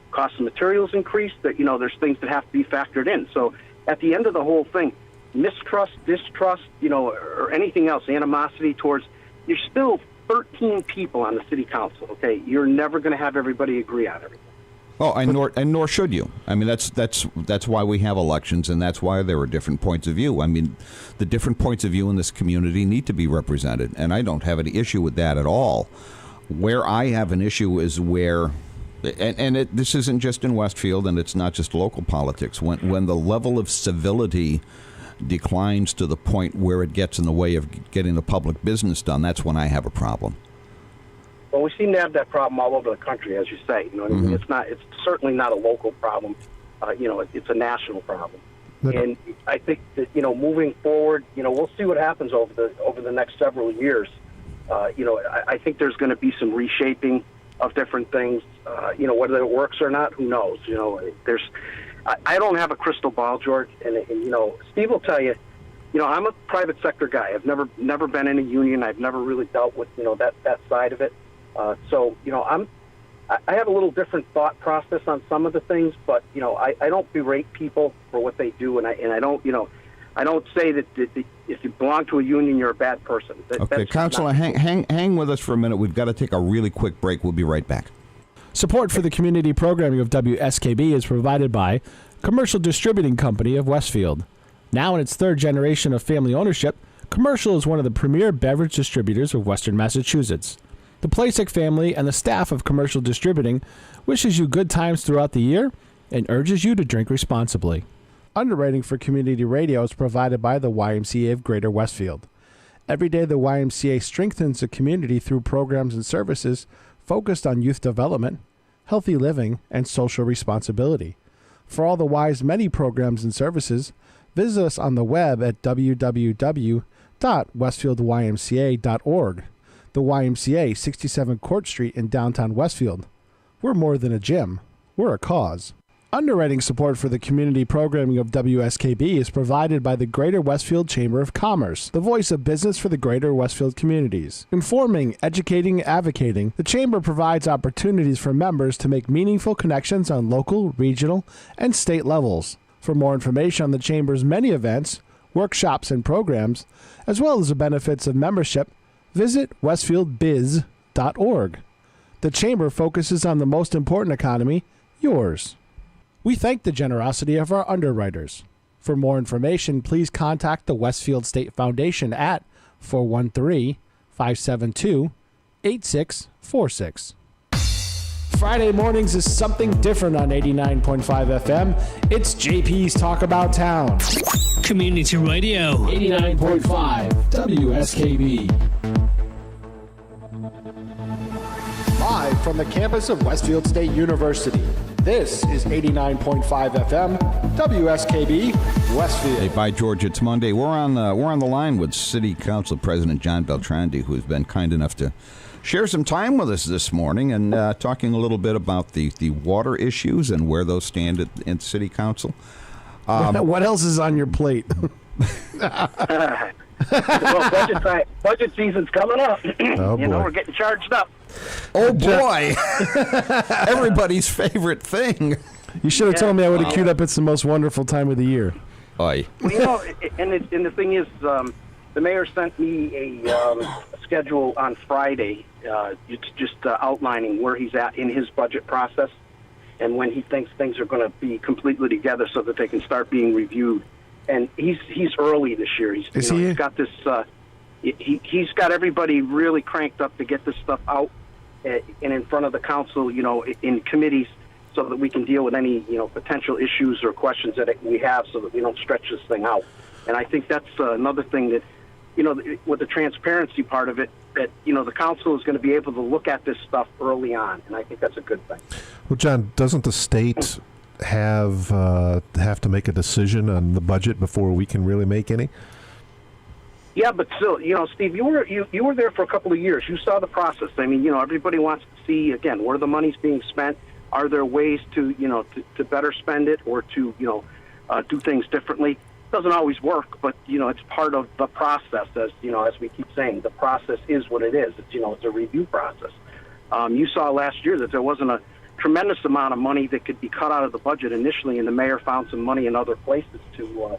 cost of materials increase. That there's things that have to be factored in. So at the end of the whole thing, mistrust, distrust, or anything else, animosity towards, you're still 13 people on the city council, okay? You're never going to have everybody agree on everything. Oh, and nor should you. I mean, that's why we have elections, and that's why there are different points of view. I mean, the different points of view in this community need to be represented, and I don't have any issue with that at all. Where I have an issue is where, this isn't just in Westfield, and it's not just local politics. When the level of civility declines to the point where it gets in the way of getting the public business done, that's when I have a problem. Well, we seem to have that problem all over the country, as you say. I mean, it's certainly not a local problem. It's a national problem. And I think that moving forward, we'll see what happens over the next several years. I think there's going to be some reshaping of different things. Whether it works or not, who knows? I don't have a crystal ball, George, and Steve will tell you. I'm a private sector guy. I've never been in a union. I've never really dealt with that side of it. So I have a little different thought process on some of the things, but I don't berate people for what they do, and I don't say that if you belong to a union, you're a bad person. Okay, Councilor, hang with us for a minute. We've got to take a really quick break. We'll be right back. Support for the community programming of WSKB is provided by Commercial Distributing Company of Westfield. Now in its 3rd generation of family ownership, Commercial is one of the premier beverage distributors of Western Massachusetts. The Plasek family and the staff of Commercial Distributing wishes you good times throughout the year and urges you to drink responsibly. Underwriting for community radio is provided by the YMCA of Greater Westfield. Every day, the YMCA strengthens the community through programs and services focused on youth development, healthy living, and social responsibility. For all the Y's many programs and services, visit us on the web at www.westfieldymca.org. The YMCA, 67 Court Street in downtown Westfield. We're more than a gym. We're a cause. Underwriting support for the community programming of WSKB is provided by the Greater Westfield Chamber of Commerce, the voice of business for the Greater Westfield communities. Informing, educating, advocating, the Chamber provides opportunities for members to make meaningful connections on local, regional, and state levels. For more information on the Chamber's many events, workshops, and programs, as well as the benefits of membership, visit westfieldbiz.org. The Chamber focuses on the most important economy, yours. We thank the generosity of our underwriters. For more information, please contact the Westfield State Foundation at 413-572-8646. Friday mornings is something different on 89.5 FM. It's JP's Talk About Town. Community Radio. 89.5 WSKB. Live from the campus of Westfield State University, this is 89.5 FM, WSKB, Westfield. Hey, bye, George. It's Monday. We're on the line with City Council President John Beltrandi, who's been kind enough to share some time with us this morning and talking a little bit about the water issues and where those stand in City Council. What else is on your plate? Well, budget season's coming up. Oh, boy. We're getting charged up. Oh, boy. Everybody's favorite thing. You should have told me. I would have queued up. It's the most wonderful time of the year. Aye. Well, and the thing is, the mayor sent me a schedule on Friday, just outlining where he's at in his budget process, and when he thinks things are going to be completely together so that they can start being reviewed. And he's early this year. He's got this. He's got everybody really cranked up to get this stuff out and in front of the council, in committees, so that we can deal with any, potential issues or questions that we have, so that we don't stretch this thing out. And I think that's another thing that, with the transparency part of it, that, the council is going to be able to look at this stuff early on, and I think that's a good thing. Well, John, doesn't the state have to make a decision on the budget before we can really make any? Yeah, but still, Steve, you were there for a couple of years. You saw the process. I mean, everybody wants to see, again, where the money's being spent. Are there ways to better spend it, or to do things differently? Doesn't always work, but it's part of the process. As we keep saying, the process is what it is. It's a review process. You saw last year that there wasn't a tremendous amount of money that could be cut out of the budget initially, and the mayor found some money in other places to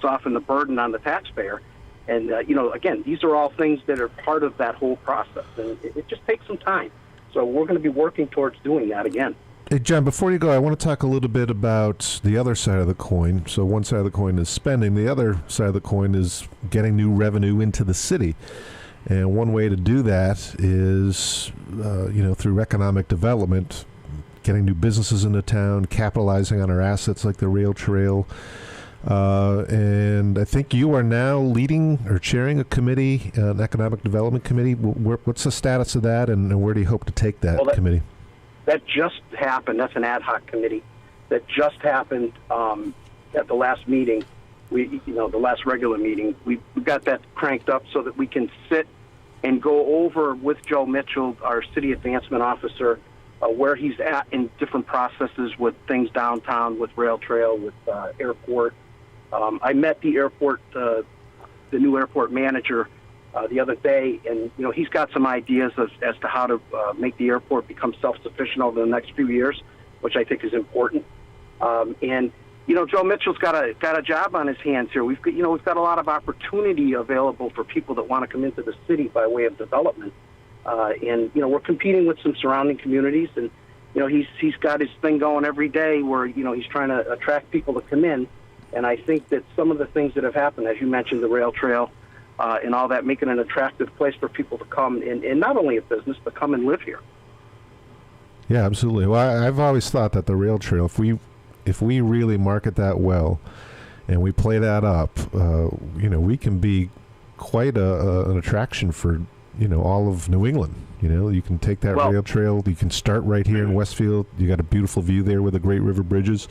soften the burden on the taxpayer. And again, these are all things that are part of that whole process, and it just takes some time. So we're going to be working towards doing that again. Hey, John, before you go, I want to talk a little bit about the other side of the coin. So one side of the coin is spending. The other side of the coin is getting new revenue into the city. And one way to do that is, through economic development, getting new businesses into town, capitalizing on our assets like the rail trail. And I think you are now leading or chairing a committee, an economic development committee. What's the status of that, and where do you hope to take that committee? That just happened. That's an ad hoc committee that just happened at the last meeting. The last regular meeting. We got that cranked up so that we can sit and go over with Joe Mitchell, our city advancement officer, where he's at in different processes with things downtown, with rail trail, with airport. I met the airport, the new airport manager, the other day, and he's got some ideas as to how to make the airport become self-sufficient over the next few years, which I think is important. And Joe Mitchell's got a job on his hands here. We've got a lot of opportunity available for people that want to come into the city by way of development, and we're competing with some surrounding communities, and he's got his thing going every day where he's trying to attract people to come in. And I think that some of the things that have happened, as you mentioned, the rail trail and all that, making an attractive place for people to come and not only a business, but come and live here. Yeah, absolutely. Well, I've always thought that the rail trail, if we really market that well and we play that up, we can be quite an attraction for, all of New England. You can take that rail trail. You can start right here in Westfield. You got a beautiful view there with the Great River Bridges.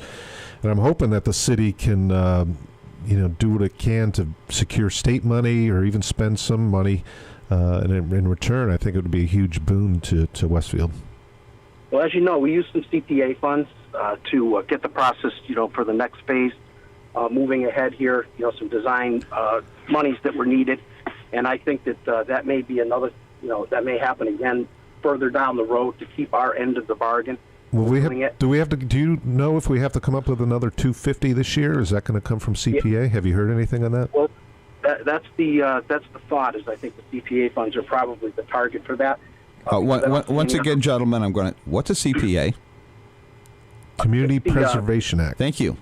And I'm hoping that the city can, do what it can to secure state money or even spend some money. And in return, I think it would be a huge boon to Westfield. Well, as you know, we use some CPA funds to get the process, for the next phase moving ahead here. Some design monies that were needed. And I think that that may be another, that may happen again further down the road to keep our end of the bargain. Well, do you know if we have to come up with another $250 this year? Is that going to come from CPA? Yeah. Have you heard anything on that? Well, that's the thought. Is I think the CPA funds are probably the target for that. Once again, gentlemen, what's a CPA? Community Preservation Act. Thank you.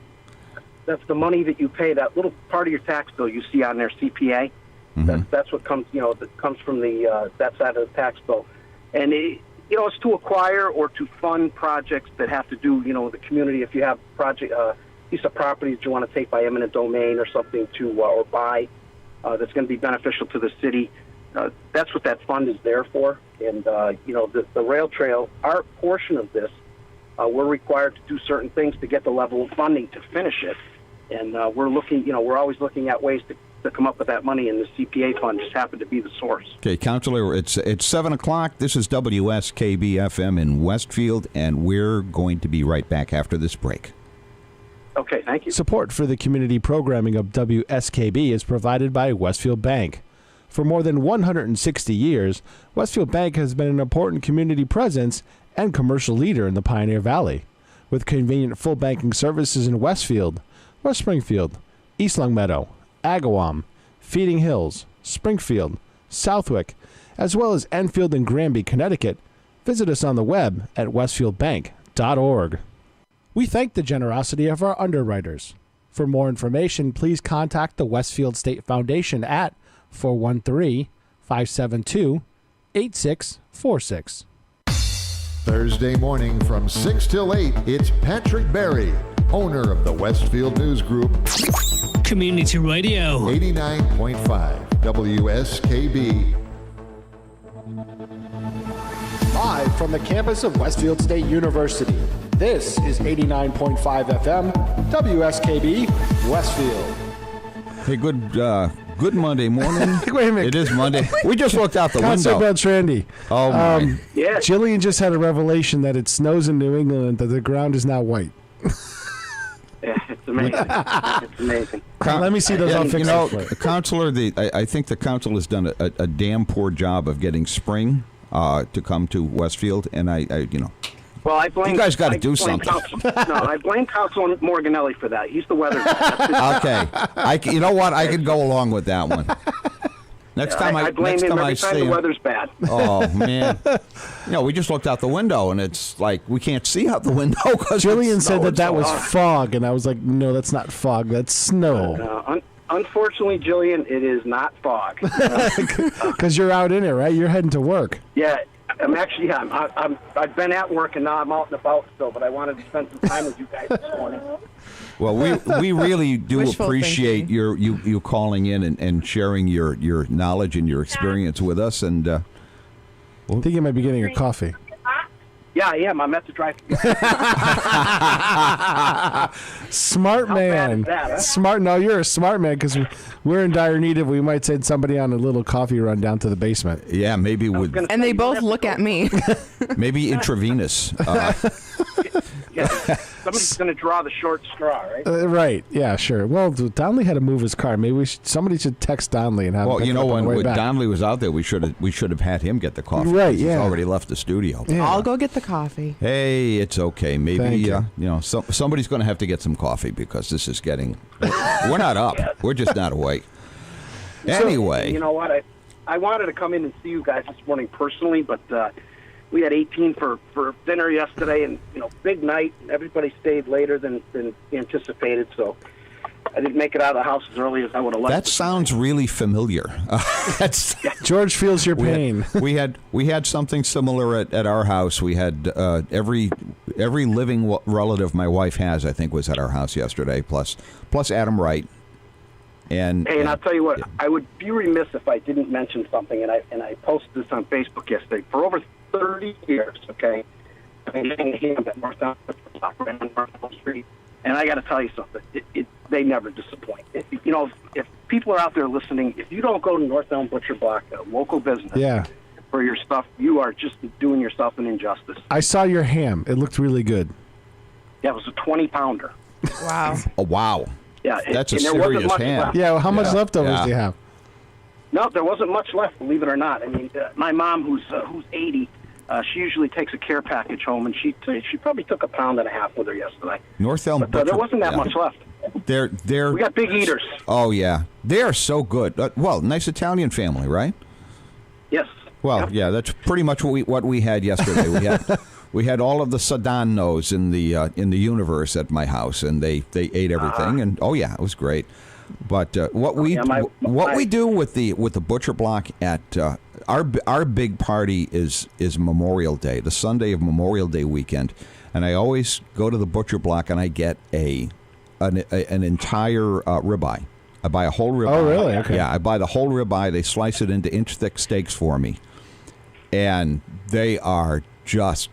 That's the money that you pay. That little part of your tax bill you see on there, CPA. Mm-hmm. That's what comes. That comes from the that side of the tax bill, and it's to acquire or to fund projects that have to do, with the community. If you have piece of property that you want to take by eminent domain or something or buy, that's going to be beneficial to the city. That's what that fund is there for. And the rail trail, our portion of this, we're required to do certain things to get the level of funding to finish it. And we're looking, we're always looking at ways to come up with that money, and the CPA fund just happened to be the source. Okay, Councilor, it's 7 o'clock. This is WSKB-FM in Westfield, and we're going to be right back after this break. Okay, thank you. Support for the community programming of WSKB is provided by Westfield Bank. For more than 160 years, Westfield Bank has been an important community presence and commercial leader in the Pioneer Valley. with convenient full banking services in Westfield, West Springfield, East Longmeadow, Agawam, Feeding Hills, Springfield, Southwick, as well as Enfield and Granby, Connecticut. Visit us on the web at westfieldbank.org. We thank the generosity of our underwriters. For more information, please contact the Westfield State Foundation at 413-572-8646. Thursday morning from 6 till 8, it's Patrick Berry, owner of the Westfield News Group, Community Radio. 89.5 WSKB. Live from the campus of Westfield State University, this is 89.5 FM, WSKB, Westfield. Hey, good Monday morning. Wait a minute. It is Monday. We just looked out the Concept window. Beltrandi. Oh, my. Yeah. Jillian just had a revelation that it snows in New England, that the ground is now white. Yeah, it's amazing. It's amazing. Let me see those. I'll fix it. The counselor, I think the council has done a damn poor job of getting spring to come to Westfield, and I Well, I blame. You guys gotta do blame something. I blame Councilman Morganelli for that. He's the weather guy. okay. You know what? I could go along with that one. Next time I blame next him time every I time see the him. weather's bad. Oh man! We just looked out the window, and it's like we can't see out the window because Jillian said that was fog, and I was like, no, that's not fog, that's snow. Unfortunately, Jillian, it is not fog. Because you're out in it, right? You're heading to work. Yeah, I'm actually. Yeah, I've been at work, and now I'm out and about still. But I wanted to spend some time with you guys this morning. Well, we really do Wishful appreciate thinking. you calling in and sharing your knowledge and your experience with us. And I think you might be getting your coffee. Yeah, I am. I'm at the drive-thru. Smart How bad man. is that, huh? Smart. No, you're a smart man because we're in dire need of. We might send somebody on a little coffee run down to the basement. yeah, maybe with And they both look at me. maybe intravenous. Yeah, somebody's going to draw the short straw, right? Right. Yeah. Sure. Well, Donnelly had to move his car. Maybe somebody should text Donnelly and have. Well, him pick it up on the way when back. Donnelly was out there, we should have had him get the coffee. Right, 'cause yeah. He's already left the studio. Yeah. I'll go get the coffee. Hey, it's okay. Maybe Thank you. somebody's going to have to get some coffee because this is getting. We're not up. We're just not awake. Anyway, You know what? I wanted to come in and see you guys this morning personally, but we had 18 for dinner yesterday, and big night. Everybody stayed later than anticipated, so I didn't make it out of the house as early as I would have liked. that sounds really familiar. That's. George feels your We pain. we had something similar at our house. We had every living relative my wife has, I think, was at our house yesterday. Plus Adam Wright. And I'll tell you what, I would be remiss if I didn't mention something, and I posted this on Facebook yesterday. For over 30 years, okay, I've been getting ham at North Street, and I got to tell you something. They never disappoint. If people are out there listening, if you don't go to North Elm Butcher Block, a local business, Yeah. for your stuff, you are just doing yourself an injustice. I saw your ham. It looked really good. Yeah, it was a 20-pounder. Wow. oh wow, Yeah, that's a and there wasn't serious much ham. left. Yeah. Well, how much Yeah. leftovers Yeah. do you have? No, there wasn't much left, believe it or not. I mean, my mom, who's 80, she usually takes a care package home, and she probably took 1.5 pounds with her yesterday. North Elm But Butcher. there wasn't that yeah. much left. They're We got big eaters. Oh yeah, they are so good. Well, nice Italian family, right? Yes. Well, Yep. yeah, that's pretty much what we had yesterday. We had all of the Sadannos in the universe at my house, and they ate everything, and oh yeah, it was great. But what we do with the butcher block at our big party is Memorial Day, the Sunday of Memorial Day weekend, and I always go to the butcher block and I get an entire ribeye. I buy a whole ribeye. Oh, really? Okay. Yeah, I buy the whole ribeye. They slice it into inch-thick steaks for me, and they are just.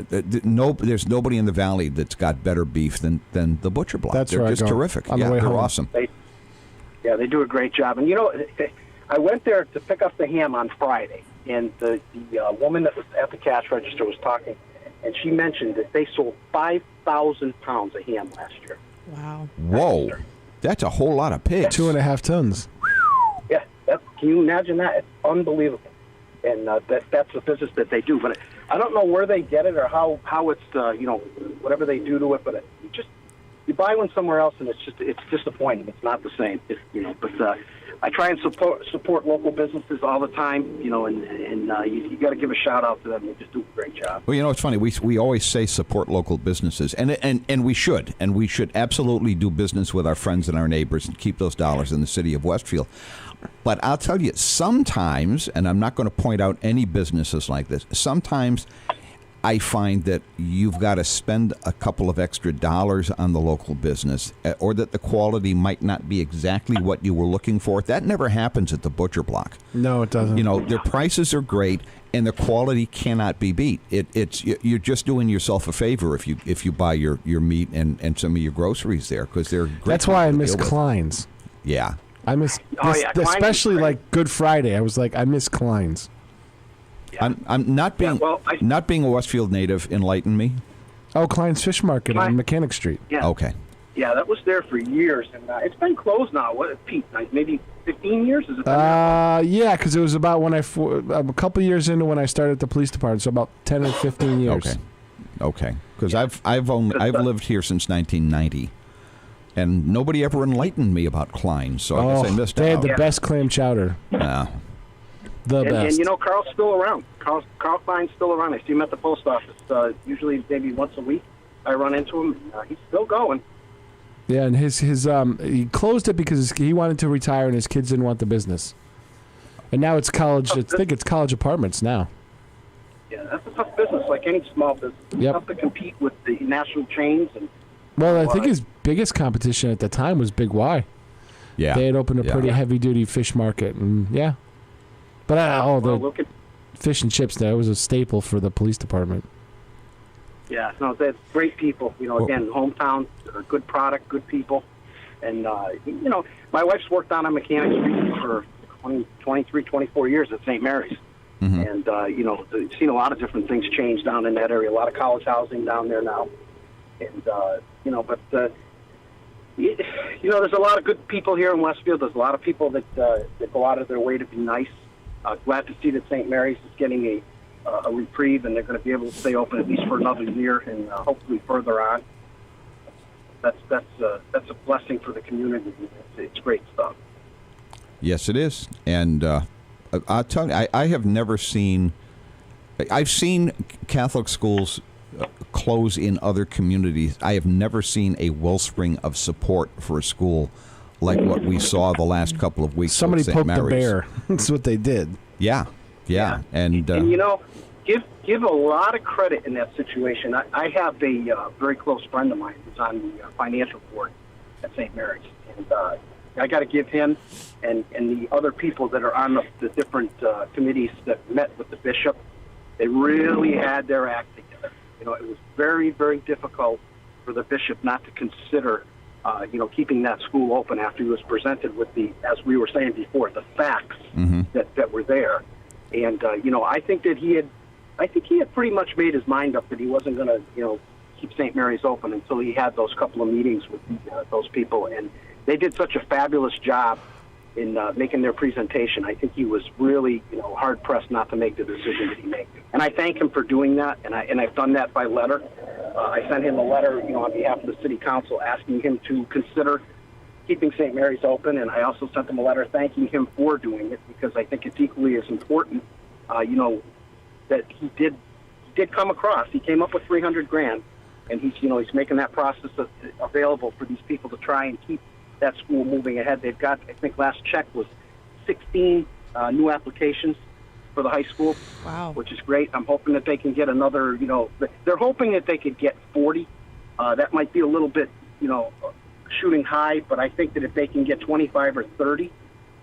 There's nobody in the valley that's got better beef than the butcher block. That's they're where I just go terrific. on the Yeah, way they're home. awesome. They do a great job. And I went there to pick up the ham on Friday, and the woman that was at the cash register was talking, and she mentioned that they sold 5,000 pounds of ham last year. Wow. Whoa, that's a whole lot of pigs. 2.5 tons. Yeah, can you imagine that? It's unbelievable. And that's the business that they do. But I don't know where they get it or how it's whatever they do to it, but you buy one somewhere else and it's disappointing. It's not the same. But I try and support local businesses all the time. And you got to give a shout out to them. They just do a great job. Well, it's funny. We always say support local businesses, and we should, absolutely do business with our friends and our neighbors and keep those dollars in the city of Westfield. But I'll tell you, sometimes, and I'm not going to point out any businesses like this, sometimes I find that you've got to spend a couple of extra dollars on the local business, or that the quality might not be exactly what you were looking for. That never happens at the butcher block. No, it doesn't. Their prices are great, and the quality cannot be beat. You're just doing yourself a favor if you buy your meat and some of your groceries there, because they're great. That's why I miss Klein's. Yeah. I miss, especially like Good Friday. I was like, I miss Klein's. Yeah. I'm not being not being a Westfield native. Enlighten me. Oh, Klein's Fish Market on Mechanic Street. Yeah. Okay. Yeah, that was there for years, and it's been closed now. What, Pete? Maybe 15 years? Is it? Yeah, because it was about when a couple years into when I started at the police department, so about 10 or 15 years. Okay. Because I've lived here since 1990. And nobody ever enlightened me about Klein's, so I guess I missed out. They had the best clam chowder. Yeah. The best. And Carl's still around. Carl Klein's still around. I see him at the post office. Usually maybe once a week I run into him. He's still going. Yeah, and his he closed it because he wanted to retire and his kids didn't want the business. And now it's college. I think it's college apartments now. Yeah, that's a tough business, like any small business. It's tough to compete with the national chains. Well, I think his biggest competition at the time was Big Y. Yeah. They had opened a pretty heavy-duty fish market, and But the fish and chips, that was a staple for the police department. Yeah, no, they're great people. Again, hometown, good product, good people. And, my wife's worked on a Mechanic Street for 23, 24 years at St. Mary's. Mm-hmm. And, seen a lot of different things change down in that area, a lot of college housing down there now. And, there's a lot of good people here in Westfield. There's a lot of people that go out of their way to be nice. Glad to see that St. Mary's is getting a reprieve, and they're going to be able to stay open at least for another year, and hopefully further on. That's a blessing for the community. It's great stuff. Yes, it is. And I'll tell you, I have never seen. I've seen Catholic schools close in other communities. I have never seen a wellspring of support for a school like what we saw the last couple of weeks. Somebody St. poked Mary's. the bear. That's what they did. Yeah. And give a lot of credit in that situation. I have a very close friend of mine who's on the financial board at St. Mary's, and I got to give him and the other people that are on the different committees that met with the bishop. They really had their act together. It was very, very difficult for the bishop not to consider, keeping that school open after he was presented with as we were saying before, the facts that were there. And, I think he had pretty much made his mind up that he wasn't going to, keep St. Mary's open until he had those couple of meetings with those people. And they did such a fabulous job in making their presentation. I think he was really, hard-pressed not to make the decision that he made. And I thank him for doing that, and I've done that by letter. I sent him a letter, on behalf of the city council asking him to consider keeping St. Mary's open, and I also sent him a letter thanking him for doing it, because I think it's equally as important, that he did come across. He came up with $300,000, and he's making that process available for these people to try and keep that school moving ahead. They've got, I think last check was 16 new applications for the high school. Wow. Which is great. I'm hoping that they can get another, they're hoping that they could get 40. That might be a little bit, shooting high, but I think that if they can get 25 or 30,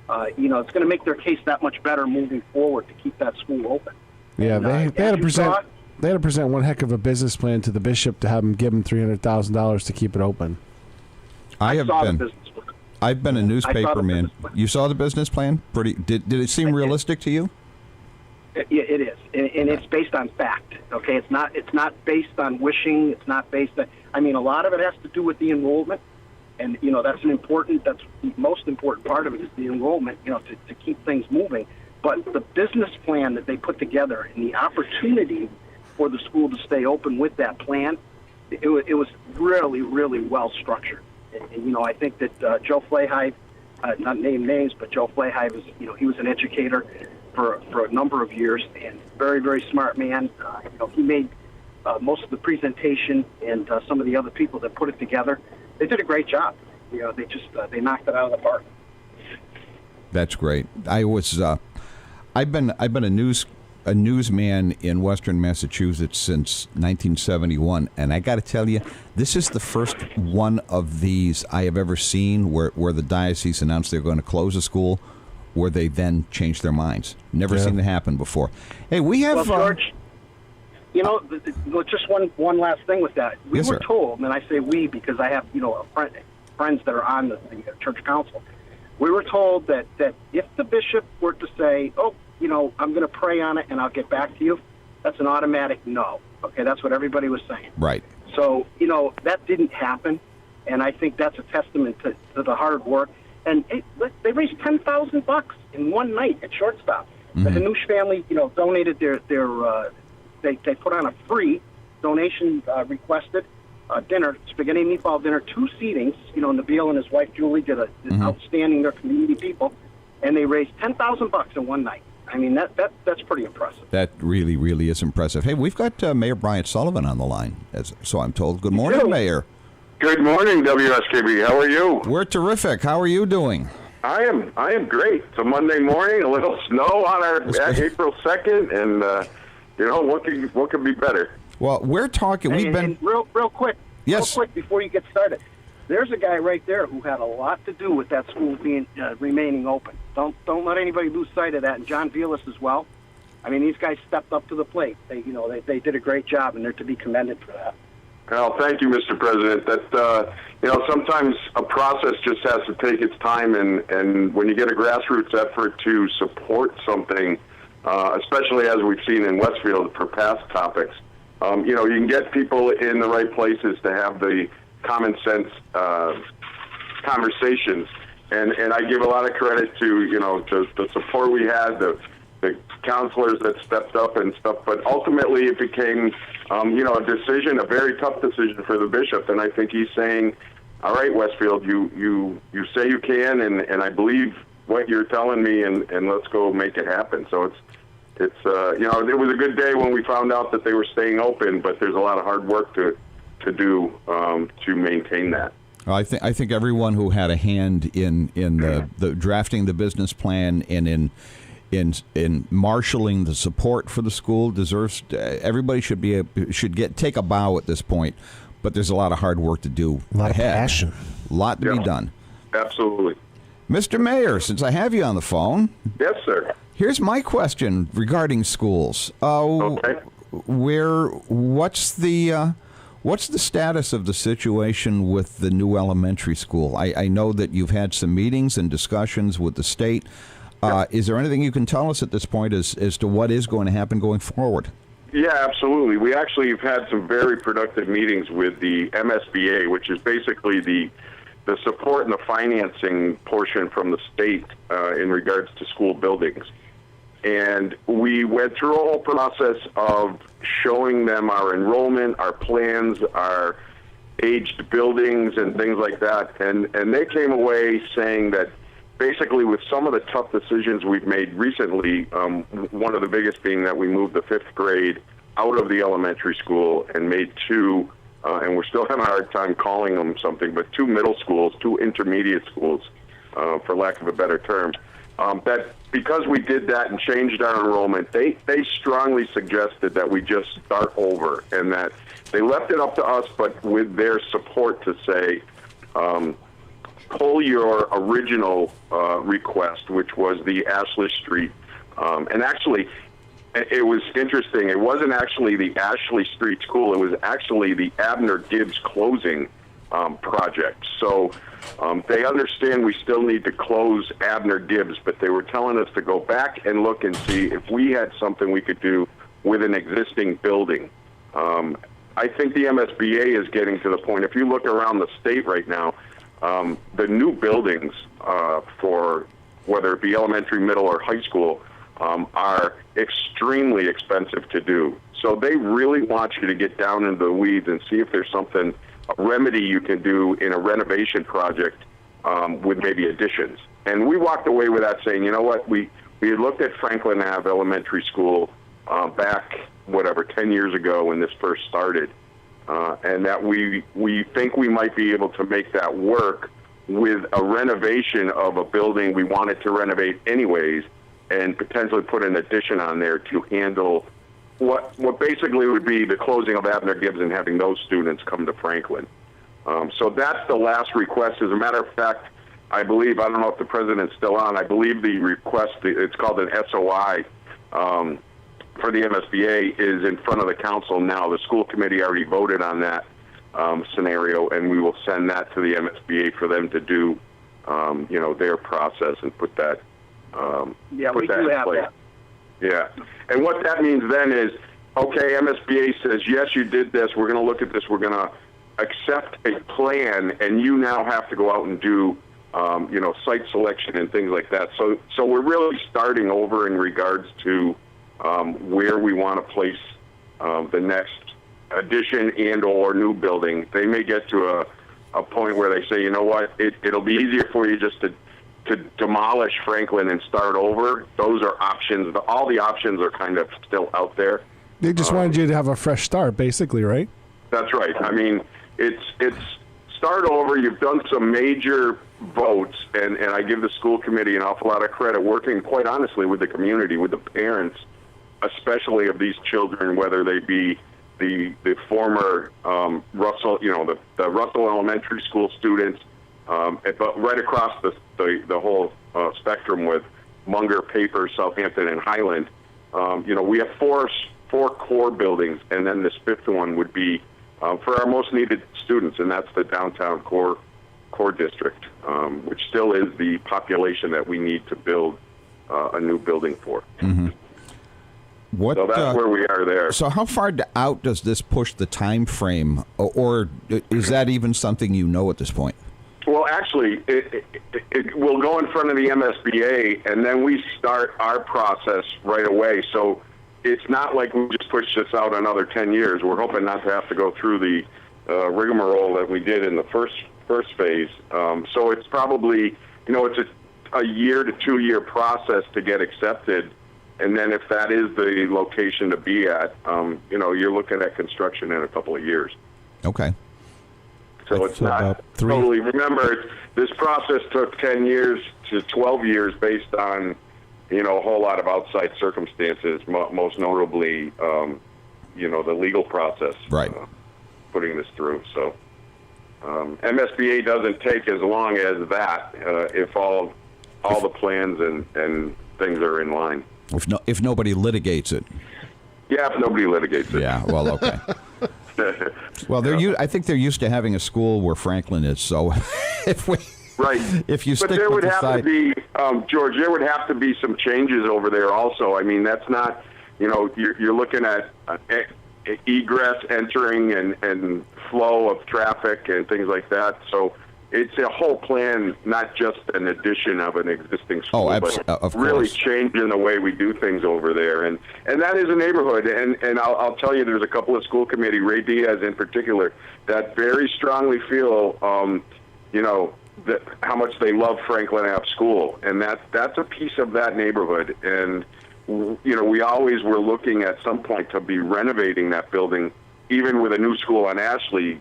it's going to make their case that much better moving forward to keep that school open. Yeah, they had to present one heck of a business plan to the bishop to have him give him $300,000 to keep it open. I've been a newspaper man. You saw the business plan? Did it seem realistic to you? It is, and it's based on fact. Okay, it's not based on wishing. It's not based on. A lot of it has to do with the enrollment, and that's the most important part of it is the enrollment. To keep things moving. But the business plan that they put together and the opportunity for the school to stay open with that plan. It was really, really well structured. And I think that Joe Flahive, not name names, but Joe Flahive is, he was an educator for a number of years and very, very smart man. He made most of the presentation, and some of the other people that put it together, they did a great job. They knocked it out of the park. That's great. I've been a newsman in Western Massachusetts since 1971, and I got to tell you, this is the first one of these I have ever seen where the diocese announced they're going to close a school, where they then changed their minds. Never seen it happen before. Hey, we have George. Just one last thing with that. We were told, and I say we because I have friends that are on the church council. We were told that if the bishop were to say, I'm going to pray on it and I'll get back to you, that's an automatic no. Okay, that's what everybody was saying. Right. So, that didn't happen, and I think that's a testament to the hard work. And they raised $10,000 in one night at Shortstop. Mm-hmm. The Hanush family, donated their they put on a free donation requested dinner, spaghetti and meatball dinner, 2 seatings. Nabil and his wife Julie did an outstanding. They're community people, and they raised $10,000 in one night. I mean, that's pretty impressive. That really, really is impressive. Hey, we've got Mayor Bryant Sullivan on the line, so I'm told. Good morning, Mayor. Good morning, WSKB. How are you? We're terrific. How are you doing? I am great. It's a Monday morning, a little snow on our April 2nd, and what could be better? Well, we're talking. We've been real quick. Yes. Real quick before you get started. There's a guy right there who had a lot to do with that school being remaining open. Don't let anybody lose sight of that. And John Velas as well. I mean, these guys stepped up to the plate. They did a great job, and they're to be commended for that. Well, thank you, Mr. President. That sometimes a process just has to take its time, and when you get a grassroots effort to support something, especially as we've seen in Westfield for past topics, you can get people in the right places to have the common sense conversations, and I give a lot of credit to the support we had, the counselors that stepped up and stuff. But ultimately, it became a decision, a very tough decision for the bishop, and I think he's saying, "All right, Westfield, you say you can, and I believe what you're telling me, and let's go make it happen." So it was a good day when we found out that they were staying open, but there's a lot of hard work to do to maintain that. I think everyone who had a hand in the drafting the business plan and in marshaling the support for the school deserves. Everybody should take a bow at this point, but there's a lot of hard work to do. A lot of passion, a lot to be done. Absolutely, Mr. Mayor. Since I have you on the phone, yes, sir. Here's my question regarding schools. Okay. What's the status of the situation with the new elementary school? I know that you've had some meetings and discussions with the state. Is there anything you can tell us at this point as to what is going to happen going forward? Yeah, absolutely. We actually have had some very productive meetings with the MSBA, which is basically the support and the financing portion from the state in regards to school buildings. And we went through a whole process of showing them our enrollment, our plans, our aged buildings, and things like that. And they came away saying that basically with some of the tough decisions we've made recently, one of the biggest being that we moved the 5th grade out of the elementary school and made 2, and we're still having a hard time calling them something, but 2 middle schools, 2 intermediate schools, for lack of a better term. That because we did that and changed our enrollment, they strongly suggested that we just start over, and that they left it up to us, but with their support to say, pull your original request, which was the Ashley Street. And actually, it was interesting. It wasn't actually the Ashley Street School. It was actually the Abner Gibbs closing project. So they understand we still need to close Abner Gibbs, but they were telling us to go back and look and see if we had something we could do with an existing building. I think the MSBA is getting to the point, if you look around the state right now, the new buildings for whether it be elementary, middle, or high school are extremely expensive to do. So they really want you to get down into the weeds and see if there's something, a remedy you can do in a renovation project with maybe additions. And we walked away with that saying, you know what, we had looked at Franklin Ave Elementary School back, 10 years ago when this first started, and that we think we might be able to make that work with a renovation of a building we wanted to renovate anyways, and potentially put an addition on there to handle what basically would be the closing of Abner Gibbs and having those students come to Franklin. So that's the last request. As a matter of fact, I believe, I don't know if the president's still on, I believe the request, it's called an SOI for the MSBA, is in front of the council now. The school committee already voted on that scenario, and we will send that to the MSBA for them to do, their process and put that we do have place. that. Yeah. And what that means then is, okay, MSBA says, yes, you did this. We're going to look at this. We're going to accept a plan, and you now have to go out and do, site selection and things like that. So we're really starting over in regards to where we want to place the next addition and or new building. They may get to a point where they say, you know what, it'll be easier for you just to demolish Franklin and start over. Those are options. All the options are kind of still out there. They just wanted you to have a fresh start, basically, right? That's right. I mean, it's start over. You've done some major votes, and I give the school committee an awful lot of credit, working quite honestly with the community, with the parents, especially of these children, whether they be the former Russell, the Russell Elementary School students, but right across the whole spectrum with Munger, Paper, Southampton, and Highland. We have four core buildings, and then this fifth one would be for our most needed students, and that's the downtown core district, which still is the population that we need to build a new building for. Mm-hmm. So that's where we are there. So how far out does this push the time frame, or is that even something you know at this point? Well, actually, it will go in front of the MSBA, and then we start our process right away. So it's not like we just push this out another 10 years. We're hoping not to have to go through the rigmarole that we did in the first phase. So it's probably, it's a year to 2 year process to get accepted. And then if that is the location to be at, you're looking at construction in a couple of years. Okay. So it's not totally. Remember, this process took 10 years to 12 years based on, a whole lot of outside circumstances, most notably, the legal process. Right. Putting this through. So MSBA doesn't take as long as that if all the plans and things are in line. If nobody litigates it. Yeah, if nobody litigates it. Yeah, well, okay. Well, I think they're used to having a school where Franklin is. So, if you stick but there would with the have side, to be, George. There would have to be some changes over there also. I mean, that's not, you're looking at egress, entering, and flow of traffic and things like that. So it's a whole plan, not just an addition of an existing school, but of really course. changing the way we do things over there. And that is a neighborhood. And I'll tell you, there's a couple of school committee, Ray Diaz in particular, that very strongly feel, that how much they love Franklin Ave School. And that's a piece of that neighborhood. And, we always were looking at some point to be renovating that building. Even with a new school on Ashley,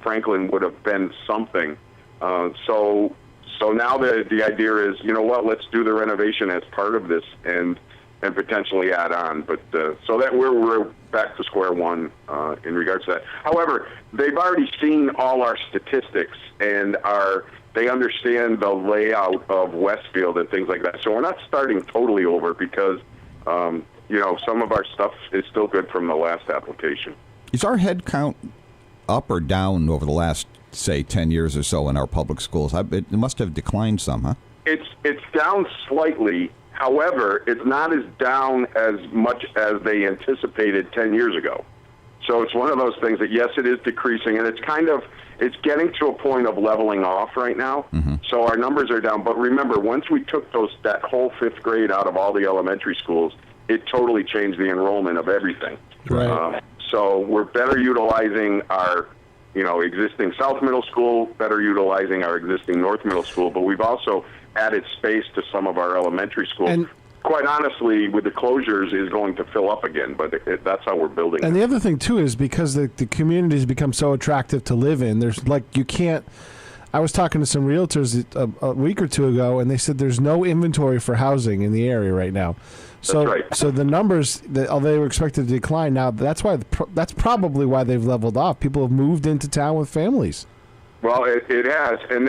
Franklin would have been something. So now the idea is, let's do the renovation as part of this and potentially add on. But so that we're back to square one in regards to that. However, they've already seen all our statistics and they understand the layout of Westfield and things like that. So we're not starting totally over because some of our stuff is still good from the last application. Is our head count up or down over the last, say, 10 years or so in our public schools? It must have declined some, huh? It's down slightly. However, it's not as down as much as they anticipated 10 years ago. So it's one of those things that, yes, it is decreasing, and it's getting to a point of leveling off right now. Mm-hmm. So our numbers are down. But remember, once we took that whole fifth grade out of all the elementary schools, it totally changed the enrollment of everything. Right. So we're better utilizing our, existing South Middle School, better utilizing our existing North Middle School, but we've also added space to some of our elementary schools. And quite honestly, with the closures, is going to fill up again, but that's how we're building. And the other thing, too, is because the community has become so attractive to live in, there's you can't... I was talking to some realtors a week or two ago, and they said there's no inventory for housing in the area right now. So, that's right. So the numbers, although they were expected to decline now, that's probably why they've leveled off. People have moved into town with families. Well, it has, and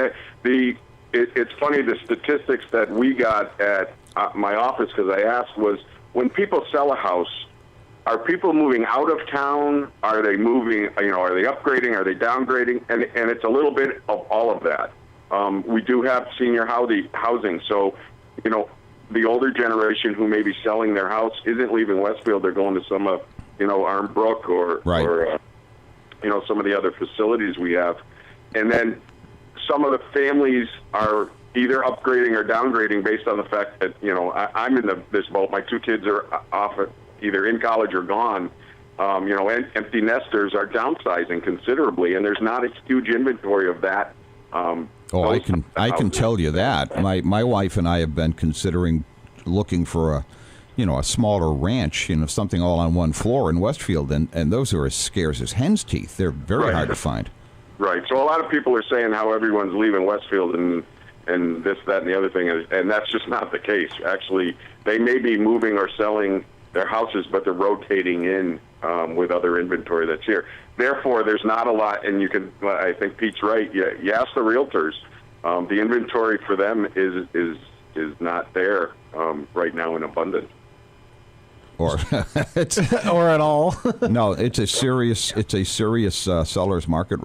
it's funny, the statistics that we got at my office, because I asked, was when people sell a house, are people moving out of town? Are they moving, are they upgrading? Are they downgrading? And it's a little bit of all of that. We do have senior housing. So, the older generation who may be selling their house isn't leaving Westfield. They're going to some of, Armbrook or some of the other facilities we have. And then some of the families are either upgrading or downgrading based on the fact that, I'm in this boat. My two kids are off either in college or gone. Empty nesters are downsizing considerably, and there's not a huge inventory of that. I can tell you that. My wife and I have been considering looking for a smaller ranch, something all on one floor in Westfield, and those are as scarce as hen's teeth. They're very hard to find. Right. So a lot of people are saying how everyone's leaving Westfield and this, that, and the other thing, and that's just not the case. Actually, they may be moving or selling their houses, but they're rotating in with other inventory that's here. Therefore, there's not a lot, and I think Pete's right. You ask the realtors, the inventory for them is not there right now in abundance. Or or at all. No, it's a serious seller's market.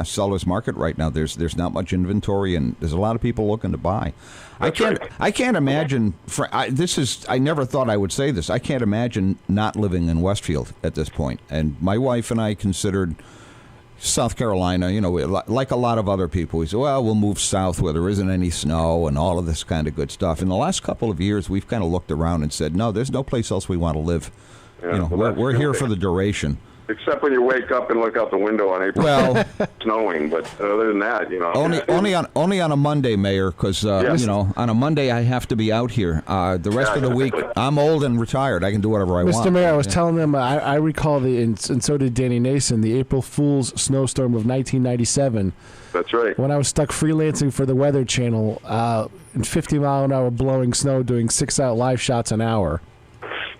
Seller's market right now. There's not much inventory, and there's a lot of people looking to buy. I can't imagine. I never thought I would say this. I can't imagine not living in Westfield at this point. And my wife and I considered South Carolina, like a lot of other people. We said, well, we'll move south where there isn't any snow and all of this kind of good stuff. In the last couple of years, we've kind of looked around and said, no, there's no place else we want to live. We're here for the duration. Except when you wake up and look out the window on April, snowing. But other than that, only on a Monday, Mayor, because on a Monday I have to be out here. The rest of the week, I'm old and retired. I can do whatever I want. Mr. Mayor, I was telling them I recall and so did Danny Nason, the April Fool's snowstorm of 1997. That's right. When I was stuck freelancing for the Weather Channel in 50-mile-an-hour blowing snow, doing 6-out live shots an hour.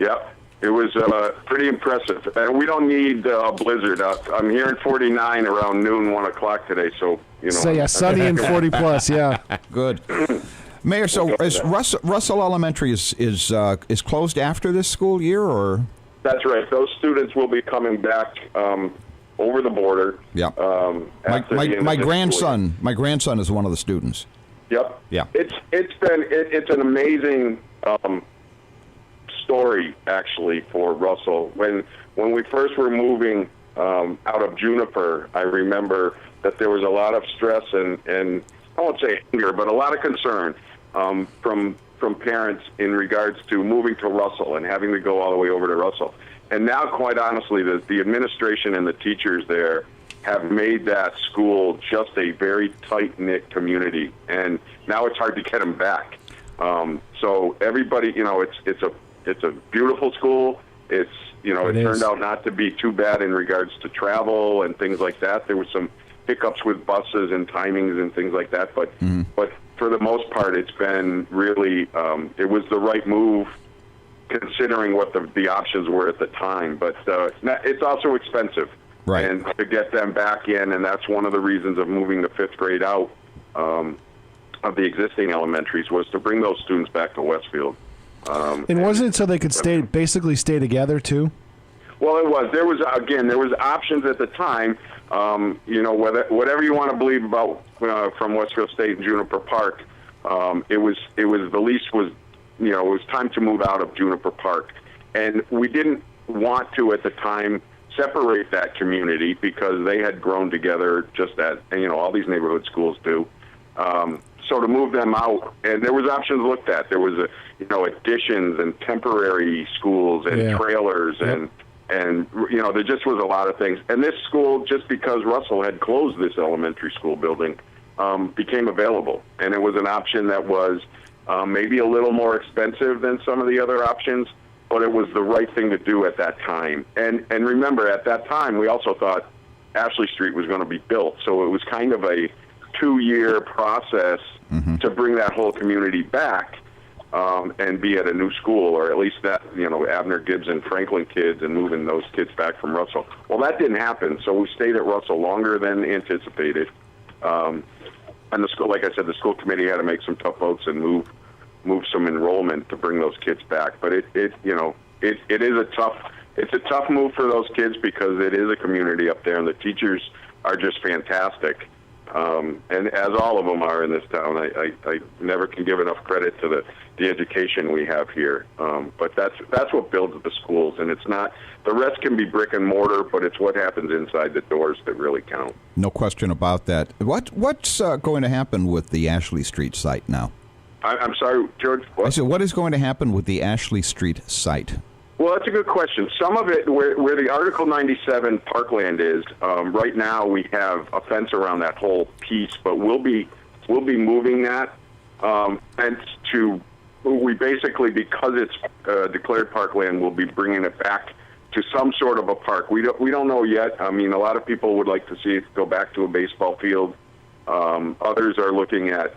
Yep. It was pretty impressive. And we don't need a blizzard. I'm here in 49 around noon, 1 o'clock today. So, sunny and 40 plus, yeah. Good. Mayor, so is Russell Elementary is closed after this school year, or? That's right. Those students will be coming back over the border. Yeah. My grandson is one of the students. Yep. Yeah. It's an amazing story, actually, for Russell. When we first were moving out of Juniper, I remember that there was a lot of stress and I won't say anger, but a lot of concern from parents in regards to moving to Russell and having to go all the way over to Russell. And now, quite honestly, the administration and the teachers there have made that school just a very tight-knit community, and now it's hard to get them back. So everybody, it's a beautiful school. It turned out not to be too bad in regards to travel and things like that. There were some hiccups with buses and timings and things like that, but for the most part, it's been really it was the right move considering what the options were at the time. But it's also expensive, right? And to get them back in, and that's one of the reasons of moving the fifth grade out of the existing elementaries was to bring those students back to Westfield. And wasn't it so they could stay together too? Well, it was. There was options at the time. Whatever you want to believe about from Westfield State and Juniper Park, it was the lease was, it was time to move out of Juniper Park, and we didn't want to at the time separate that community because they had grown together just at, all these neighborhood schools do. So to move them out, and there was options looked at. There was, additions and temporary schools and trailers and there just was a lot of things. And this school, just because Russell had closed this elementary school building, became available. And it was an option that was maybe a little more expensive than some of the other options, but it was the right thing to do at that time. And remember, at that time, we also thought Ashley Street was going to be built. So it was kind of a 2-year process to bring that whole community back and be at a new school, or at least that, Abner Gibbs and Franklin kids, and moving those kids back from Russell. Well, that didn't happen, so we stayed at Russell longer than anticipated. And the school, like I said, the school committee had to make some tough votes and move some enrollment to bring those kids back. But it is it's a tough move for those kids because it is a community up there, and the teachers are just fantastic. And as all of them are in this town, I never can give enough credit to the education we have here. But that's what builds the schools, and it's not, the rest can be brick and mortar, but it's what happens inside the doors that really count. No question about that. What's going to happen with the Ashley Street site now? I'm sorry, George? What? I said, what is going to happen with the Ashley Street site? Well, that's a good question. Some of it, where the Article 97 parkland is, right now we have a fence around that whole piece, but we'll be moving that fence to, we basically, because it's declared parkland, we'll be bringing it back to some sort of a park. We don't know yet. I mean, a lot of people would like to see it go back to a baseball field. Others are looking at,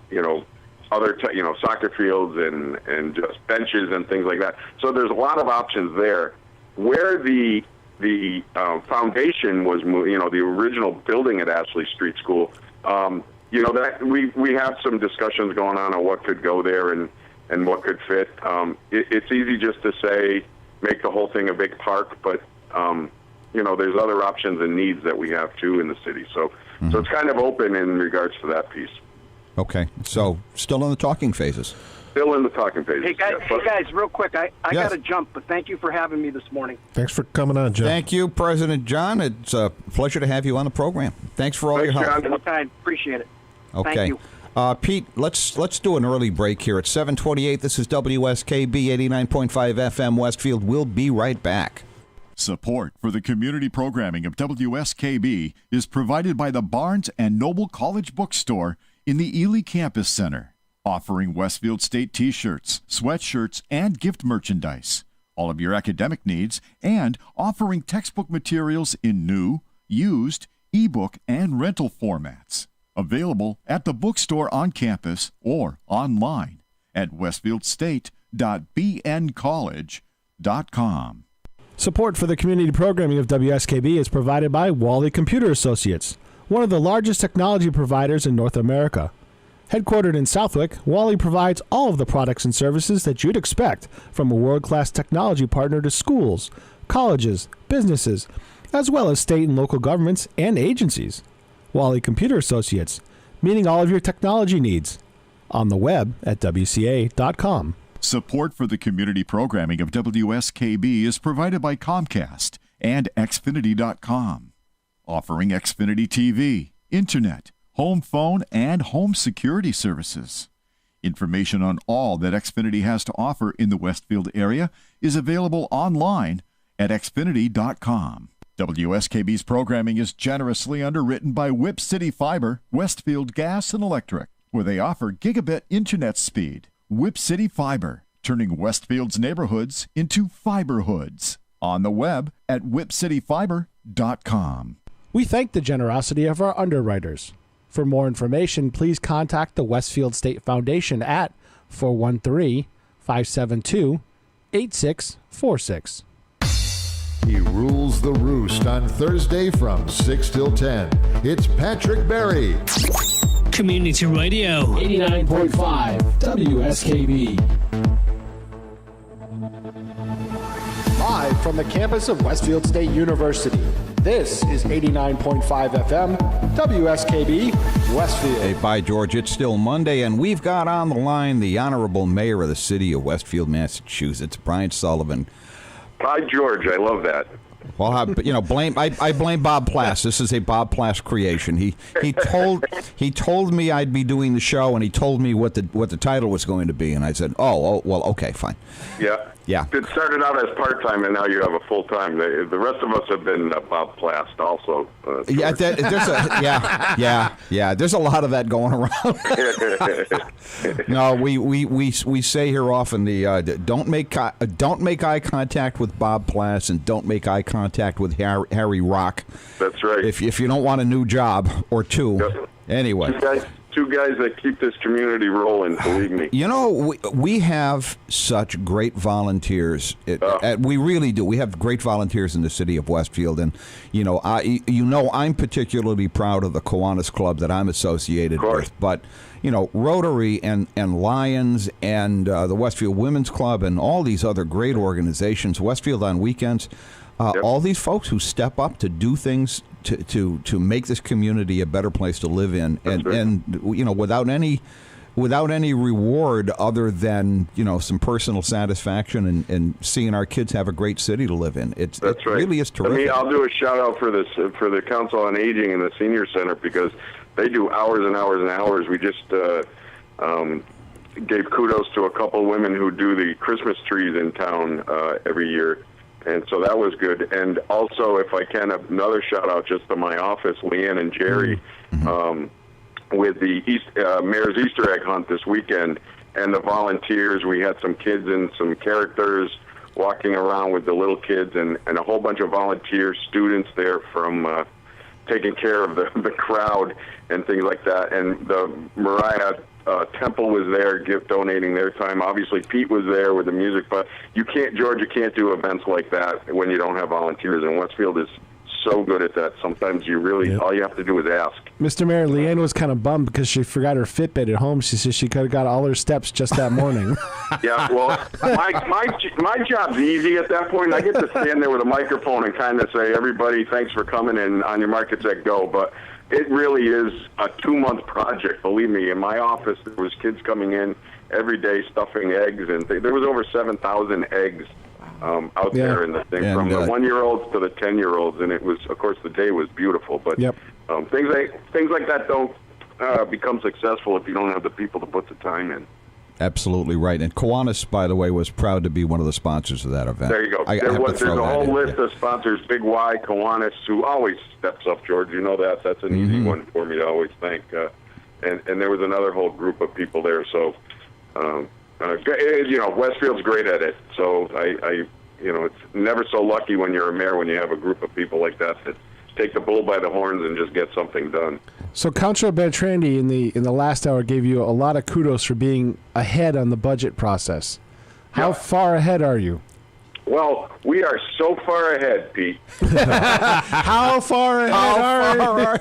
other soccer fields and just benches and things like that. So there's a lot of options there. Where the foundation was, the original building at Ashley Street School, that we have some discussions going on what could go there and what could fit. It's easy just to say make the whole thing a big park, but there's other options and needs that we have too in the city. So it's kind of open in regards to that piece. Okay, so still in the talking phases. Still in the talking phases. Hey guys, real quick, I Yes. got to jump, but thank you for having me this morning. Thanks for coming on, John. Thank you, President John. It's a pleasure to have you on the program. Thanks for all your help. John. Anytime. Appreciate it. Okay. Thank you. Pete, let's do an early break here at 7:28. This is WSKB 89.5 FM Westfield. We'll be right back. Support for the community programming of WSKB is provided by the Barnes & Noble College Bookstore in the Ely Campus Center, offering Westfield State T-shirts, sweatshirts, and gift merchandise, all of your academic needs, and offering textbook materials in new, used, ebook, and rental formats. Available at the bookstore on campus or online at westfieldstate.bncollege.com. Support for the community programming of WSKB is provided by Wally Computer Associates, one of the largest technology providers in North America. Headquartered in Southwick, Wally provides all of the products and services that you'd expect from a world-class technology partner to schools, colleges, businesses, as well as state and local governments and agencies. Wally Computer Associates, meeting all of your technology needs. On the web at WCA.com. Support for the community programming of WSKB is provided by Comcast and Xfinity.com. Offering Xfinity TV, Internet, home phone, and home security services. Information on all that Xfinity has to offer in the Westfield area is available online at Xfinity.com. WSKB's programming is generously underwritten by Whip City Fiber, Westfield Gas and Electric, where they offer gigabit internet speed. Whip City Fiber, turning Westfield's neighborhoods into fiberhoods. On the web at whipcityfiber.com. We thank the generosity of our underwriters. For more information, please contact the Westfield State Foundation at 413-572-8646. He rules the roost on Thursday from 6 till 10. It's Patrick Berry. Community Radio. 89.5 WSKB. Live from the campus of Westfield State University, this is 89.5 FM WSKB Westfield. Hey, bye, George. It's still Monday, and we've got on the line the Honorable Mayor of the City of Westfield, Massachusetts, Brian Sullivan. Hi, George. I love that. Well, I blame Bob Plass. This is a Bob Plass creation. He told me I'd be doing the show, and he told me what the title was going to be, and I said, oh well, okay, fine. Yeah. It started out as part-time, and now you have a full-time. The rest of us have been Bob Plass also. There's a lot of that going around. No, we say here often don't make eye contact with Bob Plass, and don't make eye contact with Harry Rock. That's right. If you don't want a new job or two. Yep. Anyway. Two guys that keep this community rolling, believe me. You know, we have such great volunteers. We really do. We have great volunteers in the city of Westfield, and I'm particularly proud of the Kiwanis Club that I'm associated with. But Rotary and Lions and the Westfield Women's Club and all these other great organizations, Westfield on Weekends. All these folks who step up to do things to make this community a better place to live in, and without any reward other than some personal satisfaction and seeing our kids have a great city to live in. It really is terrific. I'll do a shout out for the Council on Aging and the Senior Center, because they do hours and hours and hours. We just gave kudos to a couple women who do the Christmas trees in town every year. And so that was good. And also, if I can, another shout-out just to my office, Leanne and Jerry, with the Mayor's Easter egg hunt this weekend, and the volunteers. We had some kids and some characters walking around with the little kids, and a whole bunch of volunteer students there from taking care of the crowd and things like that. And the Mariah Temple was there, donating their time. Obviously, Pete was there with the music, but you can't do events like that when you don't have volunteers. And Westfield is so good at that. Sometimes all you have to do is ask. Mr. Mayor, Leanne was kind of bummed because she forgot her Fitbit at home. She said she could have got all her steps just that morning. Yeah, well, my job's easy at that point. I get to stand there with a microphone and kind of say, everybody, thanks for coming, and on your mark, get set, go. But it really is a 2-month project, believe me. In my office, there was kids coming in every day stuffing eggs, and there was over 7,000 eggs out there in the thing, from the 1-year-olds to the 10-year-olds, and it was, of course, the day was beautiful. But things like that don't become successful if you don't have the people to put the time in. Absolutely right. And Kiwanis, by the way, was proud to be one of the sponsors of that event. There you go. There's a whole list of sponsors. Big Y, Kiwanis, who always steps up, George. You know that. That's an easy one for me to always thank. And there was another whole group of people there. So, Westfield's great at it. So, it's never so lucky when you're a mayor when you have a group of people like that take the bull by the horns and just get something done. So Councilor Beltrandi in the last hour gave you a lot of kudos for being ahead on the budget process. How far ahead are you? Well, we are so far ahead, Pete. How far ahead are you?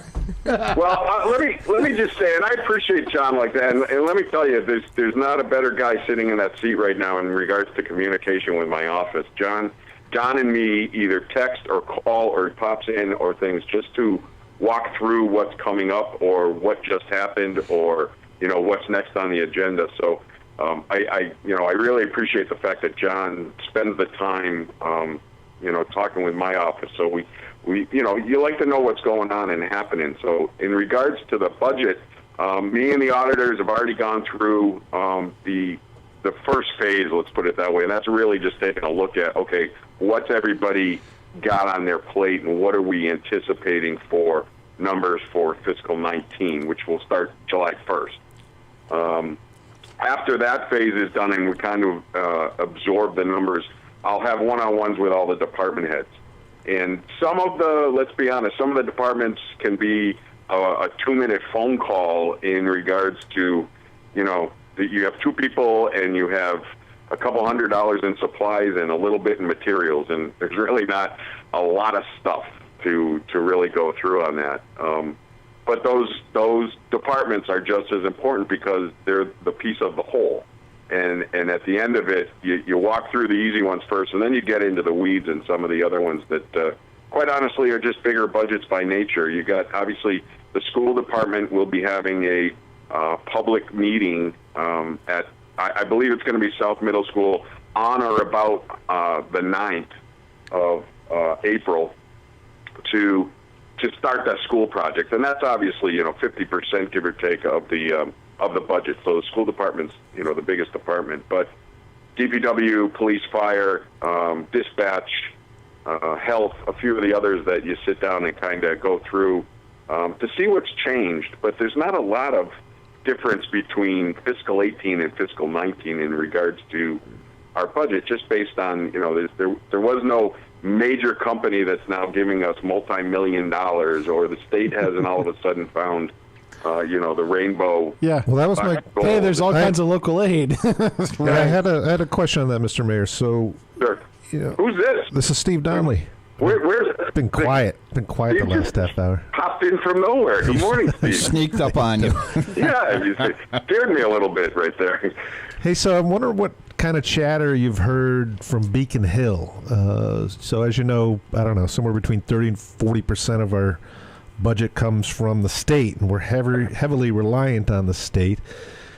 Well, let me just say, and I appreciate John like that, and let me tell you, there's not a better guy sitting in that seat right now in regards to communication with my office. John and me either text or call or pops in or things just to walk through what's coming up or what just happened or what's next on the agenda. So I really appreciate the fact that John spends the time talking with my office. So we you like to know what's going on and happening. So in regards to the budget, me and the auditors have already gone through the first phase, let's put it that way, and that's really just taking a look at, okay, what's everybody got on their plate and what are we anticipating for numbers for fiscal 19, which will start July 1st. After that phase is done and we kind of absorb the numbers, I'll have one-on-ones with all the department heads. And let's be honest, some of the departments can be a 2-minute phone call in regards to, that you have 2 people and you have a couple $100 in supplies and a little bit in materials, and there's really not a lot of stuff to really go through on that. But those departments are just as important because they're the piece of the whole. And at the end of it, you walk through the easy ones first, and then you get into the weeds and some of the other ones that, quite honestly, are just bigger budgets by nature. You got, obviously, the school department will be having a public meeting at, I believe it's going to be South Middle School, on or about the 9th April to start that school project, and that's obviously 50% give or take of the budget. So the school department's the biggest department, but DPW, police, fire, dispatch, health, a few of the others that you sit down and kind of go through to see what's changed. But there's not a lot of difference between fiscal 18 and fiscal 19 in regards to our budget, just based on there was no major company that's now giving us multi-million dollars, or the state hasn't all of a sudden found the rainbow. Yeah. Well, that was my. Hey, there's all kinds of local aid. Right. I had a question on that, Mr. Mayor. So, sure. Who's this? This is Steve Donnelly. Where's been quiet? Been quiet the last half hour. Popped in from nowhere. Good morning, Steve. Sneaked up on you. Yeah, you scared me a little bit right there. Hey, so I'm wondering what kind of chatter you've heard from Beacon Hill. So as you know, I don't know, somewhere between 30 and 40% of our budget comes from the state, and we're heavily reliant on the state.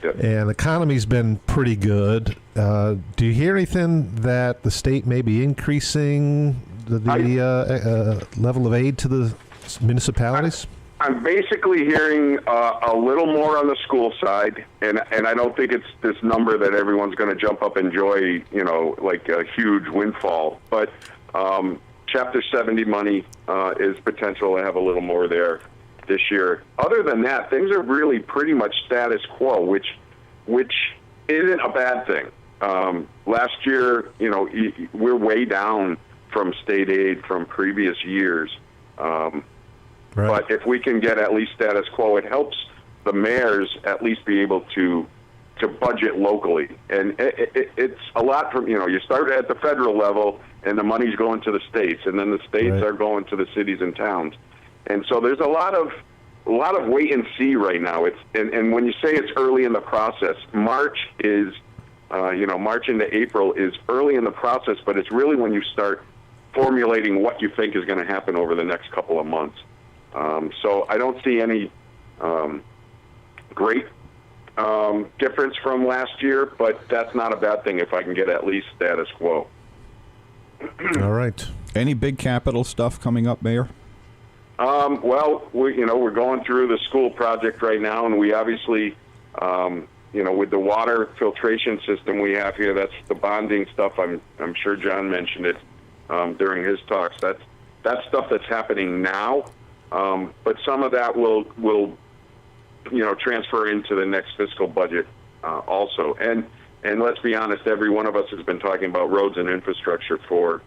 Yep. And the economy's been pretty good. Do you hear anything that the state may be increasing the level of aid to the municipalities? I'm basically hearing a little more on the school side, and I don't think it's this number that everyone's going to jump up and enjoy, like a huge windfall. But Chapter 70 money is potential to have a little more there this year. Other than that, things are really pretty much status quo, which isn't a bad thing. Last year, we're way down from state aid from previous years. Right. But if we can get at least status quo, it helps the mayors at least be able to budget locally. And it's a lot from, you start at the federal level and the money's going to the states, and then the states are going to the cities and towns. And so there's a lot of wait and see right now. And when you say it's early in the process, March is, March into April is early in the process, but it's really when you start formulating what you think is going to happen over the next couple of months. So I don't see any great difference from last year, but that's not a bad thing if I can get at least status quo. All right. Any big capital stuff coming up, Mayor? Well, we're going through the school project right now, and we obviously, with the water filtration system we have here, that's the bonding stuff. I'm sure John mentioned it during his talks. That's stuff that's happening now, but some of that will transfer into the next fiscal budget also. And let's be honest, every one of us has been talking about roads and infrastructure for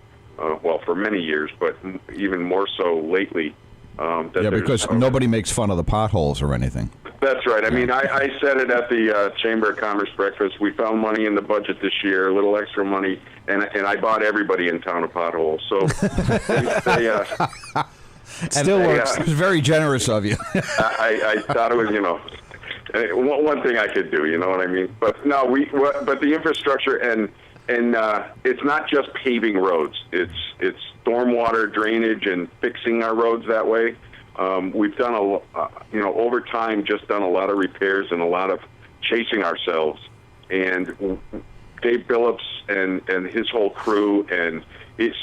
many years, but even more so lately. Because nobody makes fun of the potholes or anything. That's right. I mean, I said it at the Chamber of Commerce breakfast. We found money in the budget this year, a little extra money, and I bought everybody in town a pothole. So it still works. It was very generous of you. I thought it was, one thing I could do, you know what I mean? But no, but the infrastructure and it's not just paving roads. It's stormwater drainage and fixing our roads that way. We've done over time, just done a lot of repairs and a lot of chasing ourselves. And Dave Billups and his whole crew and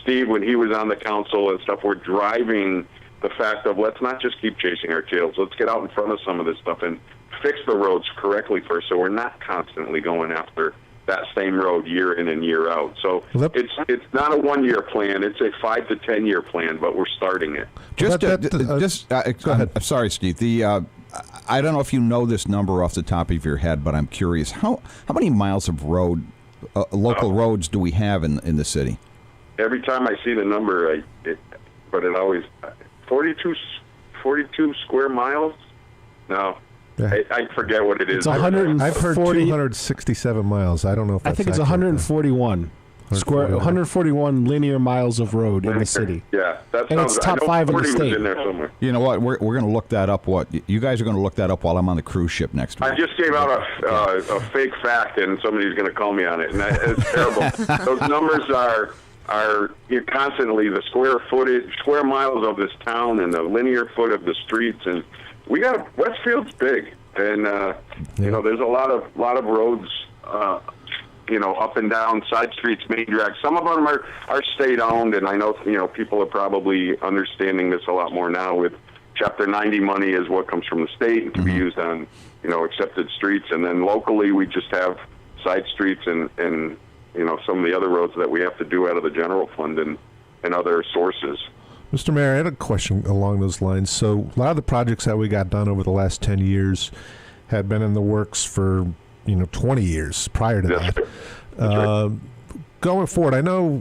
Steve, when he was on the council and stuff, were driving the fact of let's not just keep chasing our tails. Let's get out in front of some of this stuff and fix the roads correctly first, so we're not constantly going after that same road year in and year out. So it's not a 1-year plan; it's a 5 to 10 year plan. But we're starting it. Go ahead. I'm sorry, Steve. I don't know if you know this number off the top of your head, but I'm curious how many miles of road, local roads, do we have in the city? Every time I see the number, but it always 42 square miles. No. I forget what it is. It's 140. I've heard 267 miles. I don't know if that's I think it's 141 square, 141 linear miles of road in the city. Yeah, and it's top 5 in the state. In there somewhere. You know what? We're going to look that up. You guys are going to look that up while I'm on the cruise ship next week. I just gave out a fake fact, and somebody's going to call me on it, and it's terrible. Those numbers are constantly the square miles of this town and the linear foot of the streets, and Westfield's big, and there's a lot of roads up and down side streets, main drag. Some of them are state-owned, and I know, people are probably understanding this a lot more now with Chapter 90 money is what comes from the state and can be used on, accepted streets. And then locally, we just have side streets and some of the other roads that we have to do out of the general fund and other sources. Mr. Mayor, I had a question along those lines. So a lot of the projects that we got done over the last 10 years had been in the works for 20 years prior to that. That's right. Going forward, I know,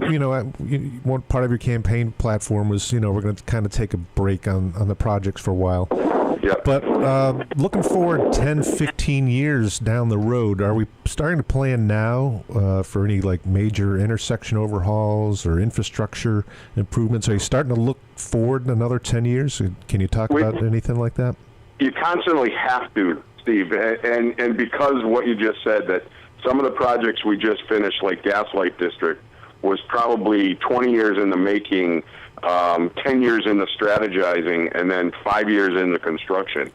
one part of your campaign platform was, we're going to kind of take a break on the projects for a while. Yeah. But looking forward 10, 15 years down the road, are we starting to plan now for any major intersection overhauls or infrastructure improvements? Are you starting to look forward another 10 years? Can you talk about anything like that? You constantly have to, Steve, and because what you just said, that some of the projects we just finished, like Gaslight District, was probably 20 years in the making, 10 years in the strategizing, and then 5 years in the construction.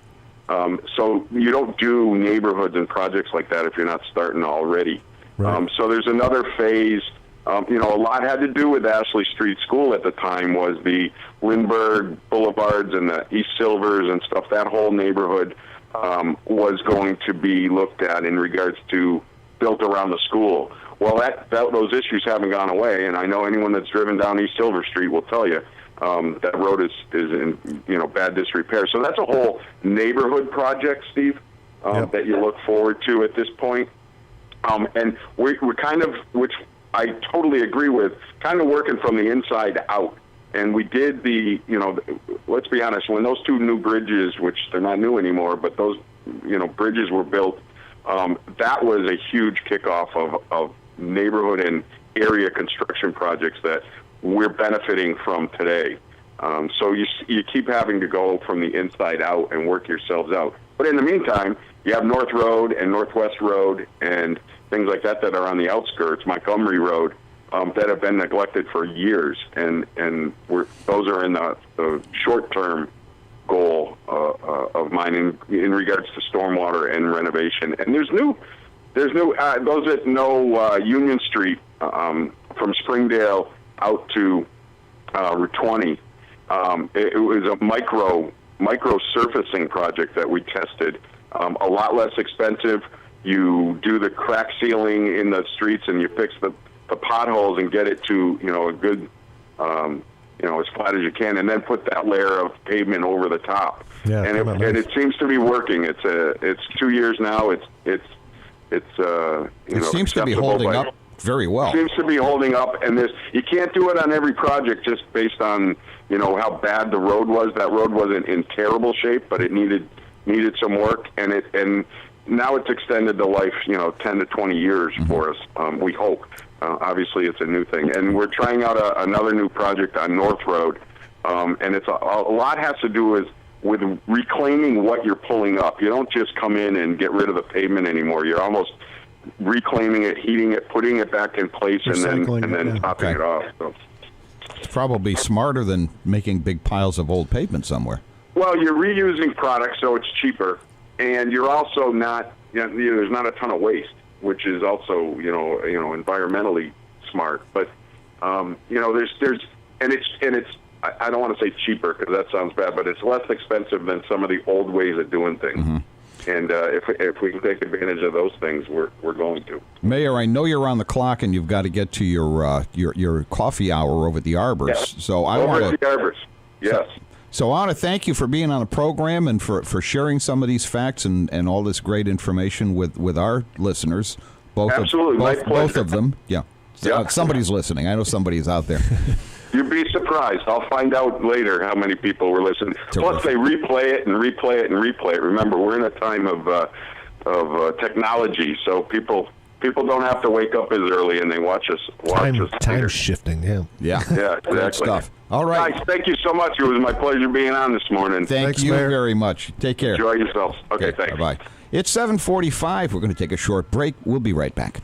So you don't do neighborhoods and projects like that if you're not starting already. Right. So there's another phase. A lot had to do with Ashley Street School at the time, was the Lindbergh Boulevards and the East Silvers and stuff. That whole neighborhood was going to be looked at in regards to built around the school. Well, those issues haven't gone away, and I know anyone that's driven down East Silver Street will tell you that road is in bad disrepair. So that's a whole neighborhood project, Steve, that you look forward to at this point. And we're kind of, which I totally agree with, kind of working from the inside out. And we did let's be honest, when those two new bridges, which they're not new anymore, but those bridges were built, that was a huge kickoff of neighborhood and area construction projects that we're benefiting from today. So you keep having to go from the inside out and work yourselves out. But in the meantime, you have North Road and Northwest Road and things like that are on the outskirts, Montgomery Road, that have been neglected for years. And those are in the short-term goal of mine in regards to stormwater and renovation. And there's those that know Union Street from Springdale out to Route 20. It was a micro surfacing project that we tested. A lot less expensive. You do the crack sealing in the streets and you fix the potholes and get it to a good as flat as you can, and then put that layer of pavement over the top. Yeah, and it seems to be working. It's 2 years now. It seems to be holding up very well. Seems to be holding up, and you can't do it on every project just based on how bad the road was. That road wasn't in terrible shape, but it needed some work, and now it's extended the life 10 to 20 years for us. We hope. Obviously, it's a new thing, and we're trying out another new project on North Road, and it's a lot has to do with reclaiming what you're pulling up. You don't just come in and get rid of the pavement anymore. You're almost reclaiming it, heating it, putting it back in place, and then topping it off. So. It's probably smarter than making big piles of old pavement somewhere. Well, you're reusing products, so it's cheaper, and you're also not. There's not a ton of waste, which is also environmentally smart. But there's it's I don't want to say cheaper because that sounds bad, but it's less expensive than some of the old ways of doing things. Mm-hmm. And if we can take advantage of those things, we're going to. Mayor, I know you're on the clock and you've got to get to your coffee hour over at the Arbors. Yeah. So over at the Arbors, yes. So I want to thank you for being on the program and for sharing some of these facts and all this great information with our listeners. Absolutely, both of them. Yeah. Somebody's listening. I know somebody's out there. You'd be surprised. I'll find out later how many people were listening. Terrific. Plus, they replay it and replay it and replay it. Remember, we're in a time of technology, so people don't have to wake up as early, and they watch us. Time shifting, yeah. Yeah, exactly. Great stuff. All right. Guys, thank you so much. It was my pleasure being on this morning. Thanks, you Mayor. Very much. Take care. Enjoy yourselves. Okay, thanks. Bye-bye. It's 7:45. We're going to take a short break. We'll be right back.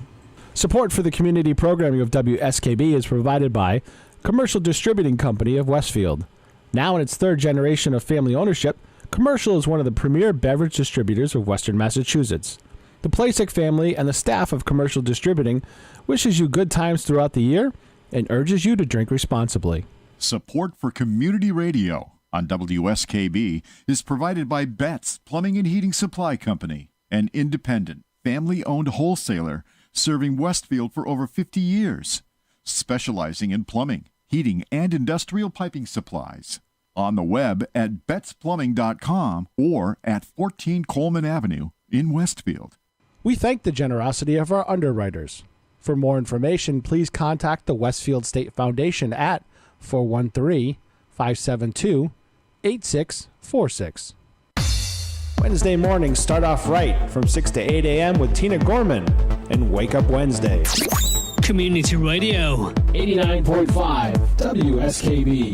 Support for the community programming of WSKB is provided by Commercial Distributing Company of Westfield. Now in its third generation of family ownership, Commercial is one of the premier beverage distributors of Western Massachusetts. The Plasek family and the staff of Commercial Distributing wishes you good times throughout the year and urges you to drink responsibly. Support for community radio on WSKB is provided by Betts Plumbing and Heating Supply Company, an independent, family-owned wholesaler serving Westfield for over 50 years, specializing in plumbing, heating, and industrial piping supplies. On the web at bettsplumbing.com or at 14 Coleman Avenue in Westfield. We thank the generosity of our underwriters. For more information, please contact the Westfield State Foundation at 413-572-8646. Wednesday mornings start off right from 6 to 8 a.m. with Tina Gorman and Wake Up Wednesday. Community Radio. 89.5 WSKB.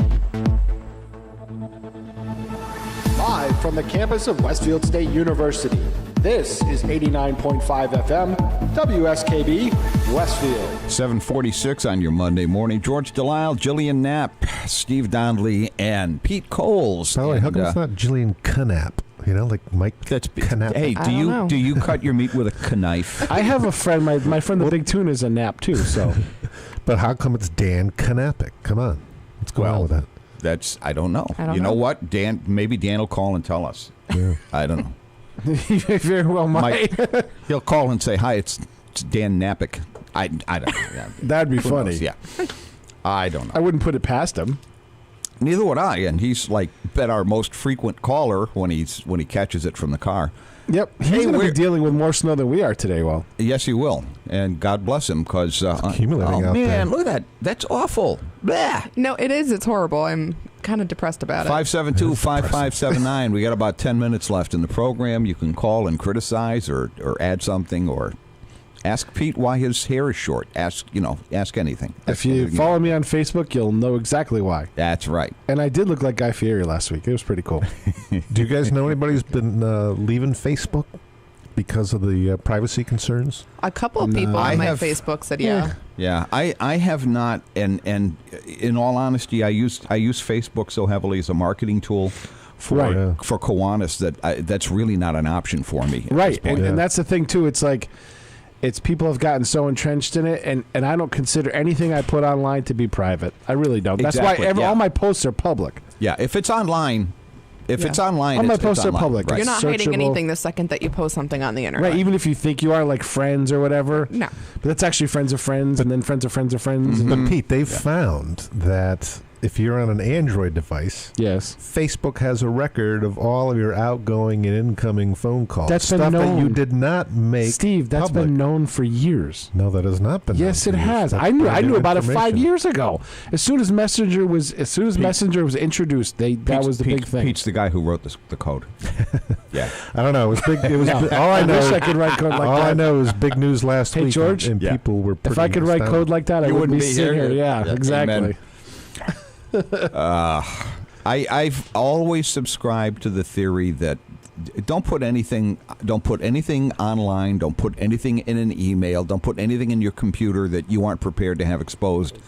Live from the campus of Westfield State University, this is 89.5 FM, WSKB, Westfield. 7:46 on your Monday morning. George Delisle, Jillian Knapp, Steve Donnelly, and Pete Coles. By the way, how come it's not Jillian Knapp? You know, like Mike Knapp. Hey, do you cut your meat with a knife? I have a friend, my friend the Big Tuna is a Knapp too, so. But how come it's Dan Knappik? Come on. What's going on with that? I don't know. You know what? Maybe Dan will call and tell us. Yeah. I don't know. He very well might. He'll call and say, hi, it's Dan Knappik. I don't know. That'd be funny. Knows? Yeah. I don't know. I wouldn't put it past him. Neither would I, and he's like been our most frequent caller when he catches it from the car. Yep, he's going to be dealing with more snow than we are today. Well, yes, he will, and God bless him because accumulating out there. Look at that. That's awful. Blah. No, it is. It's horrible. I'm kind of depressed about it. 572-5579. We got about 10 minutes left in the program. You can call and criticize or add something or ask Pete why his hair is short. Ask anything. If you follow me on Facebook, you'll know exactly why. That's right. And I did look like Guy Fieri last week. It was pretty cool. Do you guys know anybody who's been leaving Facebook because of the privacy concerns? A couple of people on my Facebook said, yeah. Yeah, I have not, and in all honesty, I use Facebook so heavily as a marketing tool for Kiwanis that's really not an option for me. Right, and that's the thing too. It's like. People have gotten so entrenched in it, and I don't consider anything I put online to be private. I really don't. Exactly. That's why all my posts are public. Yeah, if it's online, all my posts are public. Right. You're not hiding anything the second that you post something on the internet. Right, even if you think you are, like friends or whatever. No. But that's actually friends of friends, and then friends of friends of friends. Mm-hmm. But Pete, they've found that if you're on an Android device, yes, Facebook has a record of all of your outgoing and incoming phone calls. That's stuff been known. that you did not make. Steve, that's public. been known for years. No, that has not been. Yes, it has. I knew about it 5 years ago. As soon as Messenger was introduced, that was the big thing. Pete's the guy who wrote the code. Yeah, I don't know. It was big. It was. All I know. I wish I could write code like that. All I know is big news last week. Hey George, and people were. If I could write code like that, I wouldn't be sitting here. Yeah, exactly. Amen. I've always subscribed to the theory that don't put anything online, don't put anything in an email, don't put anything in your computer that you aren't prepared to have exposed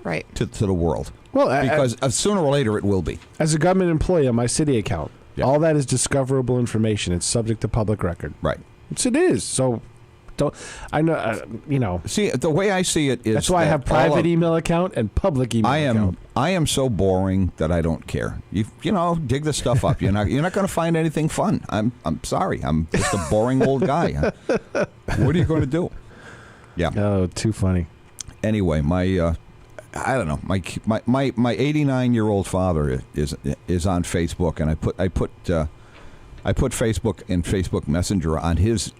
to the world. Well, because sooner or later it will be. As a government employee on my city account, all that is discoverable information. It's subject to public record. Right. Yes, it is. So. See, the way I see it is that's why I have private email account and public email account. I am so boring that I don't care. You dig the stuff up. You're not going to find anything fun. I'm sorry. I'm just a boring old guy. What are you going to do? Yeah. Oh, too funny. Anyway, I don't know. My 89-year-old father is on Facebook, and I put Facebook and Facebook Messenger on his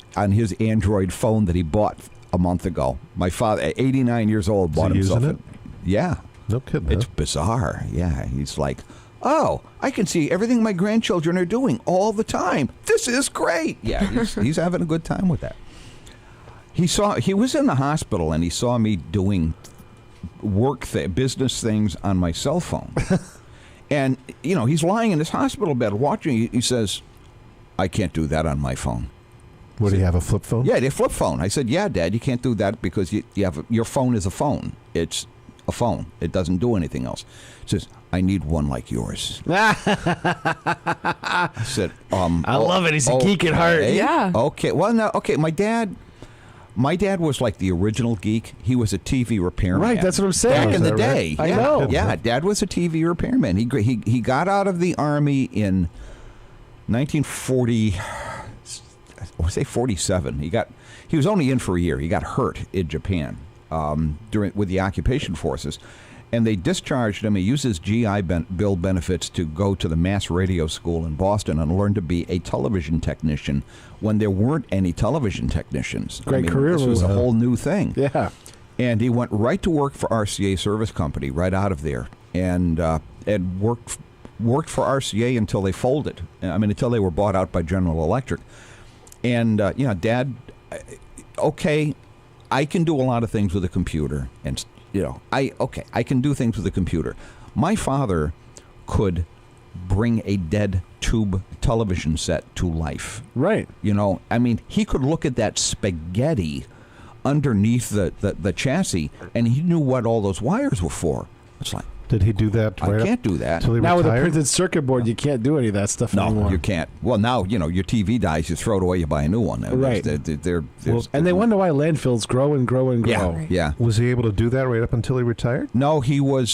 Android phone that he bought a month ago. My father, at 89 years old, bought himself it. Yeah. No kidding. It's bizarre. Yeah. He's like, oh, I can see everything my grandchildren are doing all the time. This is great. Yeah, he's having a good time with that. He was in the hospital and he saw me doing business things on my cell phone. And, he's lying in his hospital bed watching. He says, I can't do that on my phone. What, do you have a flip phone? Yeah, a flip phone. I said, yeah, Dad, you can't do that because you have your phone is a phone. a phone. It doesn't do anything else. It says, I need one like yours. I said, I love it. He's a geek at heart. Yeah. Okay. Well, no. Okay. My dad was like the original geek. He was a TV repairman. Right. That's what I'm saying. Back in the day. Right? I know. Yeah. Dad was a TV repairman. He got out of the Army in 1940. I would say 47. He was only in for a year. He got hurt in Japan with the occupation forces. And they discharged him. He used his GI Bill benefits to go to the Mass Radio School in Boston and learn to be a television technician when there weren't any television technicians. Great career move. This was a whole new thing. Yeah. And he went right to work for RCA Service Company right out of there, and worked for RCA until they folded. Until they were bought out by General Electric. And Dad, okay, I can do a lot of things with a computer, and I can do things with a computer. My father could bring a dead tube television set to life. Right. He could look at that spaghetti underneath the chassis, and he knew what all those wires were for. It's like, did he do that? I can't do that. Now with a printed circuit board, you can't do any of that stuff anymore. No, you can't. Well, now, your TV dies, you throw it away, you buy a new one. Right. And they wonder why landfills grow and grow and grow. Yeah. Was he able to do that right up until he retired? No, he was...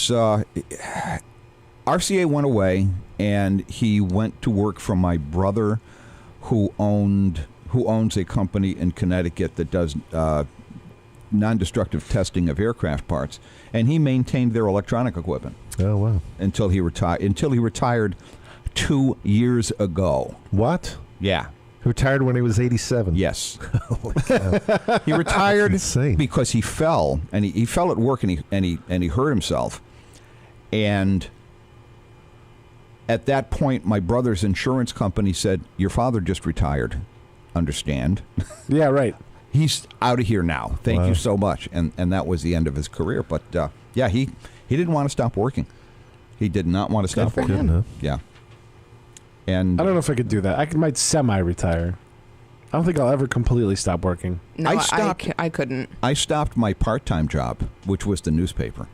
RCA went away, and he went to work for my brother, who owns a company in Connecticut that does non-destructive testing of aircraft parts, and he maintained their electronic equipment. Oh, wow. Until he retired 2 years ago. What? Yeah. He retired when he was 87. Yes. Holy cow. He retired insane. Because he fell, and he fell at work, and he hurt himself. And at that point, my brother's insurance company said, "Your father just retired. Understand?" Yeah, right. He's out of here now. Thank you so much. And that was the end of his career. But he didn't want to stop working. He did not want to stop working. Him. Yeah. And I don't know if I could do that. I might semi-retire. I don't think I'll ever completely stop working. No, I couldn't. I stopped my part-time job, which was the newspaper.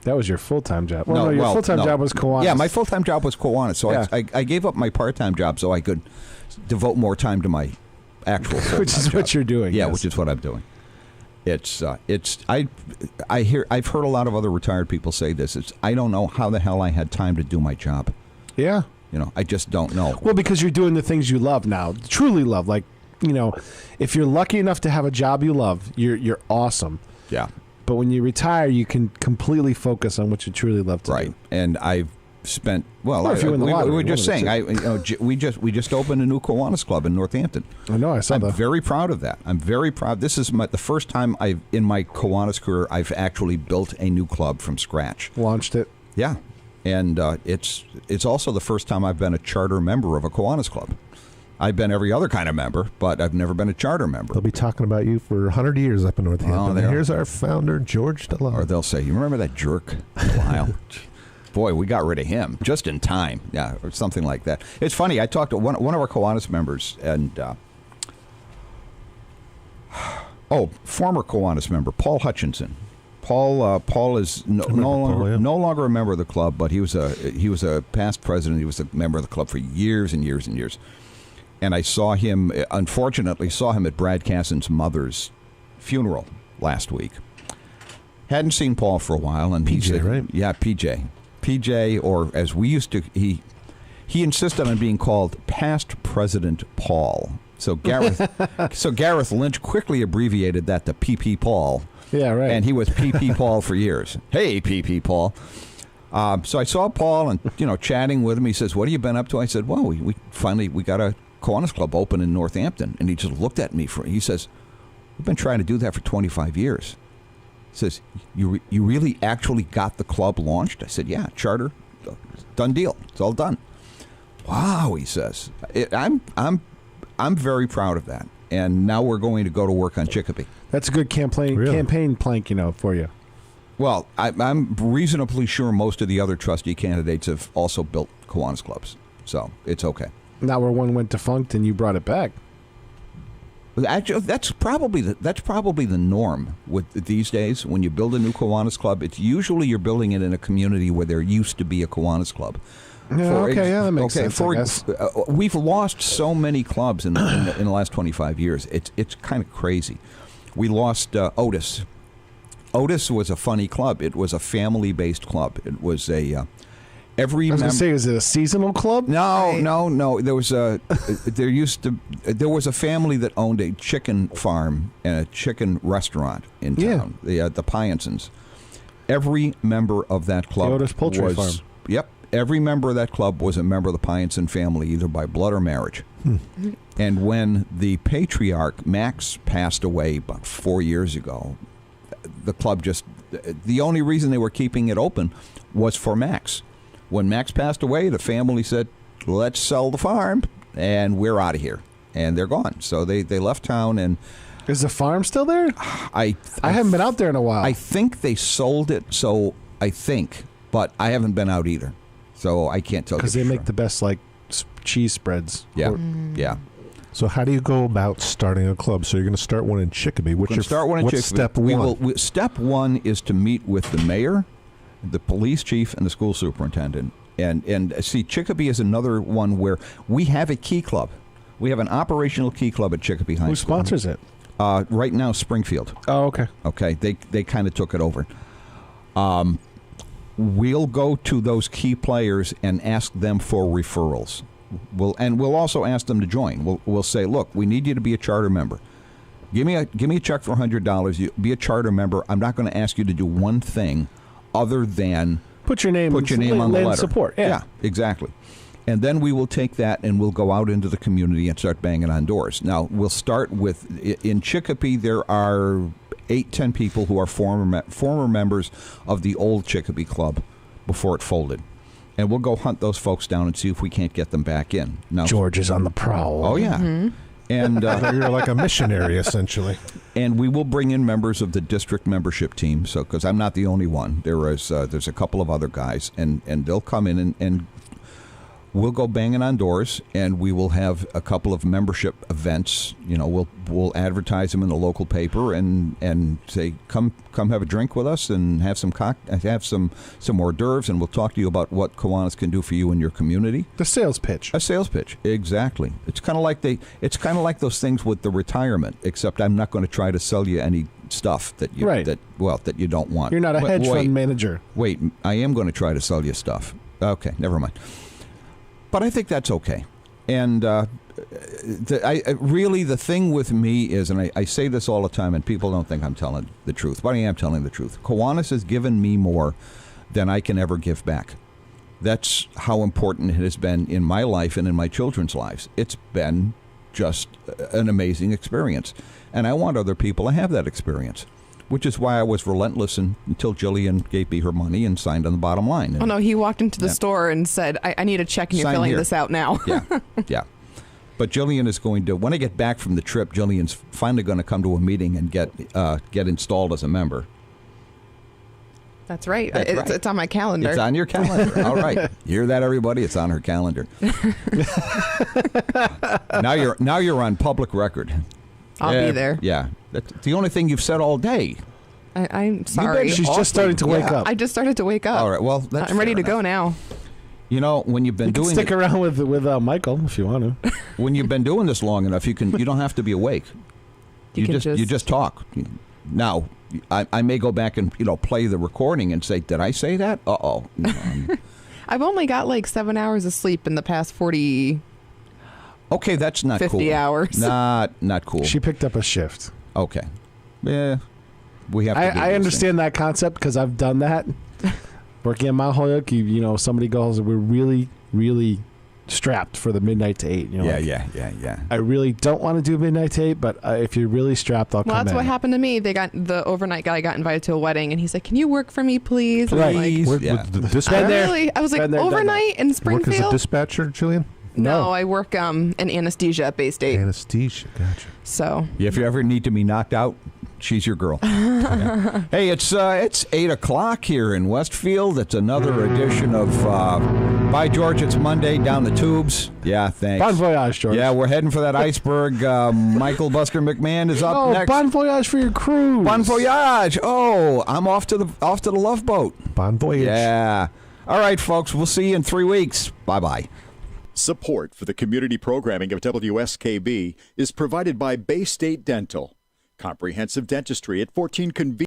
That was your full-time job. Well, your full-time job was Kiwanis. Yeah, my full-time job was Kiwanis. So yeah. I gave up my part-time job so I could devote more time to my actual full-time which is job. What you're doing. Yeah, yes. which is what I'm doing. I've heard a lot of other retired people say this. I don't know how the hell I had time to do my job. Yeah. I just don't know. Well, because you're doing the things you love now, truly love. Like, if you're lucky enough to have a job you love, you're awesome. Yeah. But when you retire, you can completely focus on what you truly love to do. Right. And I've spent if you win the lottery, we were just saying, we just opened a new Kiwanis club in Northampton. I know. I saw that. I'm very proud of that. I'm very proud. This is the first time in my Kiwanis career I've actually built a new club from scratch. Launched it. Yeah. And it's also the first time I've been a charter member of a Kiwanis club. I've been every other kind of member, but I've never been a charter member. They'll be talking about you for 100 years up in Northampton. And here's our founder, George DeLong. Or they'll say, "You remember that jerk a while?" Boy, we got rid of him just in time. Yeah, or something like that. It's funny. I talked to one of our Kiwanis members, and former Kiwanis member, Paul Hutchinson. Paul is no longer a member of the club, but he was a past president. He was a member of the club for years and years and years. And I unfortunately saw him at Brad Cassin's mother's funeral last week. Hadn't seen Paul for a while, and PJ, he said, right? Yeah, PJ, or as we used to, he insisted on being called Past President Paul. So Gareth Lynch quickly abbreviated that to PP Paul. Yeah, right. And he was PP Paul for years. Hey, PP Paul. So I saw Paul and chatting with him. He says, "What have you been up to?" I said, "Well, we finally got a Kiwanis club open in Northampton." And he just looked at me he says, "We've been trying to do that for 25 years." He says, "You really actually got the club launched?" I said, "Yeah, charter, done deal. It's all done." Wow, he says. I'm very proud of that. And now we're going to go to work on Chicopee. That's a good campaign plank, for you. Well, I'm reasonably sure most of the other trustee candidates have also built Kiwanis clubs, so it's okay. Not where one went defunct and you brought it back. Actually, that's probably the norm with these days. When you build a new Kiwanis club, it's usually you're building it in a community where there used to be a Kiwanis club. Yeah, that makes sense. I guess. We've lost so many clubs in the last 25 years. It's kind of crazy. We lost Otis. Otis was a funny club. It was a family-based club. It was a every. I was going to say, is it a seasonal club? No. There was a family that owned a chicken farm and a chicken restaurant in town. The Pyansons. Every member of that club the Otis Poultry Farm. Yep. Every member of that club was a member of the Pyanson family, either by blood or marriage. And when the patriarch, Max, passed away about 4 years ago, the club the only reason they were keeping it open was for Max. When Max passed away, the family said, let's sell the farm, and we're out of here. And they're gone. So they left town. And is the farm still there? I haven't been out there in a while. I think they sold it, but I haven't been out either. So I can't tell you. Because they make the best, cheese spreads. Yeah, yeah. So how do you go about starting a club? So you're going to start one in Chicopee. What's step one? Step one is to meet with the mayor, the police chief, and the school superintendent. And see, Chicopee is another one where we have a key club. We have an operational key club at Chicopee High School. Who sponsors it? Right now, Springfield. Oh, okay. Okay, they kind of took it over. We'll go to those key players and ask them for referrals. We'll also ask them to join. We'll say, look, we need you to be a charter member. Give me a check for $100. Be a charter member. I'm not going to ask you to do one thing other than put your name on the letter. Support. Yeah, exactly. And then we will take that and we'll go out into the community and start banging on doors. Now, we'll start with, in Chicopee, there are 8-10 people who are former members of the old Chicopee Club before it folded. And we'll go hunt those folks down and see if we can't get them back in. Now, George is on the prowl. Oh, yeah. Mm-hmm. And you're like a missionary, essentially. And we will bring in members of the district membership team, because I'm not the only one. There's a couple of other guys, and they'll come in and we'll go banging on doors, and we will have a couple of membership events. We'll advertise them in the local paper and say, come have a drink with us and have some hors d'oeuvres, and we'll talk to you about what Kiwanis can do for you in your community. The sales pitch. A sales pitch, exactly. It's kind of like those things with the retirement, except I'm not going to try to sell you any stuff that you that you don't want. You're not a hedge fund manager. Wait, I am going to try to sell you stuff. Okay, never mind. But I think that's okay. And really the thing with me is, and I say this all the time, and people don't think I'm telling the truth, but I am telling the truth. Kiwanis has given me more than I can ever give back. That's how important it has been in my life and in my children's lives. It's been just an amazing experience. And I want other people to have that experience, which is why I was relentless until Jillian gave me her money and signed on the bottom line. Oh, no, he walked into the store and said, I need a check, and you're Sign filling here. this out now. Yeah. But Jillian is going to, when I get back from the trip, Jillian's finally going to come to a meeting and get installed as a member. That's right. That's right. It's on my calendar. It's on your calendar. All right. You hear that, everybody? It's on her calendar. Now you're on public record. I'll be there. Yeah. That's the only thing you've said all day. I'm sorry. She's just starting to wake up. I just started to wake up. All right. Well, I'm ready to go now. When you've been you can doing stick around with Michael if you want to. When you've been doing this long enough, you don't have to be awake. You just talk. Now, I may go back and play the recording and say, did I say that? Uh-oh. I've only got 7 hours of sleep in the past 40. Okay, that's not 50 cool. hours. Not cool. She picked up a shift. Okay. Yeah. We have to I understand that concept because I've done that. Working at Mount Holyoke, somebody goes, we're really, really strapped for the midnight to 8. Yeah. I really don't want to do midnight to 8, but if you're really strapped, I'll come in. Well, that's what happened to me. The overnight guy got invited to a wedding, and he's like, can you work for me, please? Right. With the dispatcher? I was like, overnight in Springfield? Work as a dispatcher, Jillian? No, I work in anesthesia at Bay State. Anesthesia, gotcha. So if you ever need to be knocked out, she's your girl. Yeah. Hey, it's 8 o'clock here in Westfield. It's another edition of Bye, George. It's Monday. Down the tubes. Yeah, thanks. Bon voyage, George. Yeah, we're heading for that iceberg. Michael Busker McMahon is up next. Bon voyage for your cruise. Bon voyage. Oh, I'm off to the Love Boat. Bon voyage. Yeah. All right, folks. We'll see you in 3 weeks. Bye-bye. Support for the community programming of WSKB is provided by Bay State Dental. Comprehensive dentistry at 14 convenient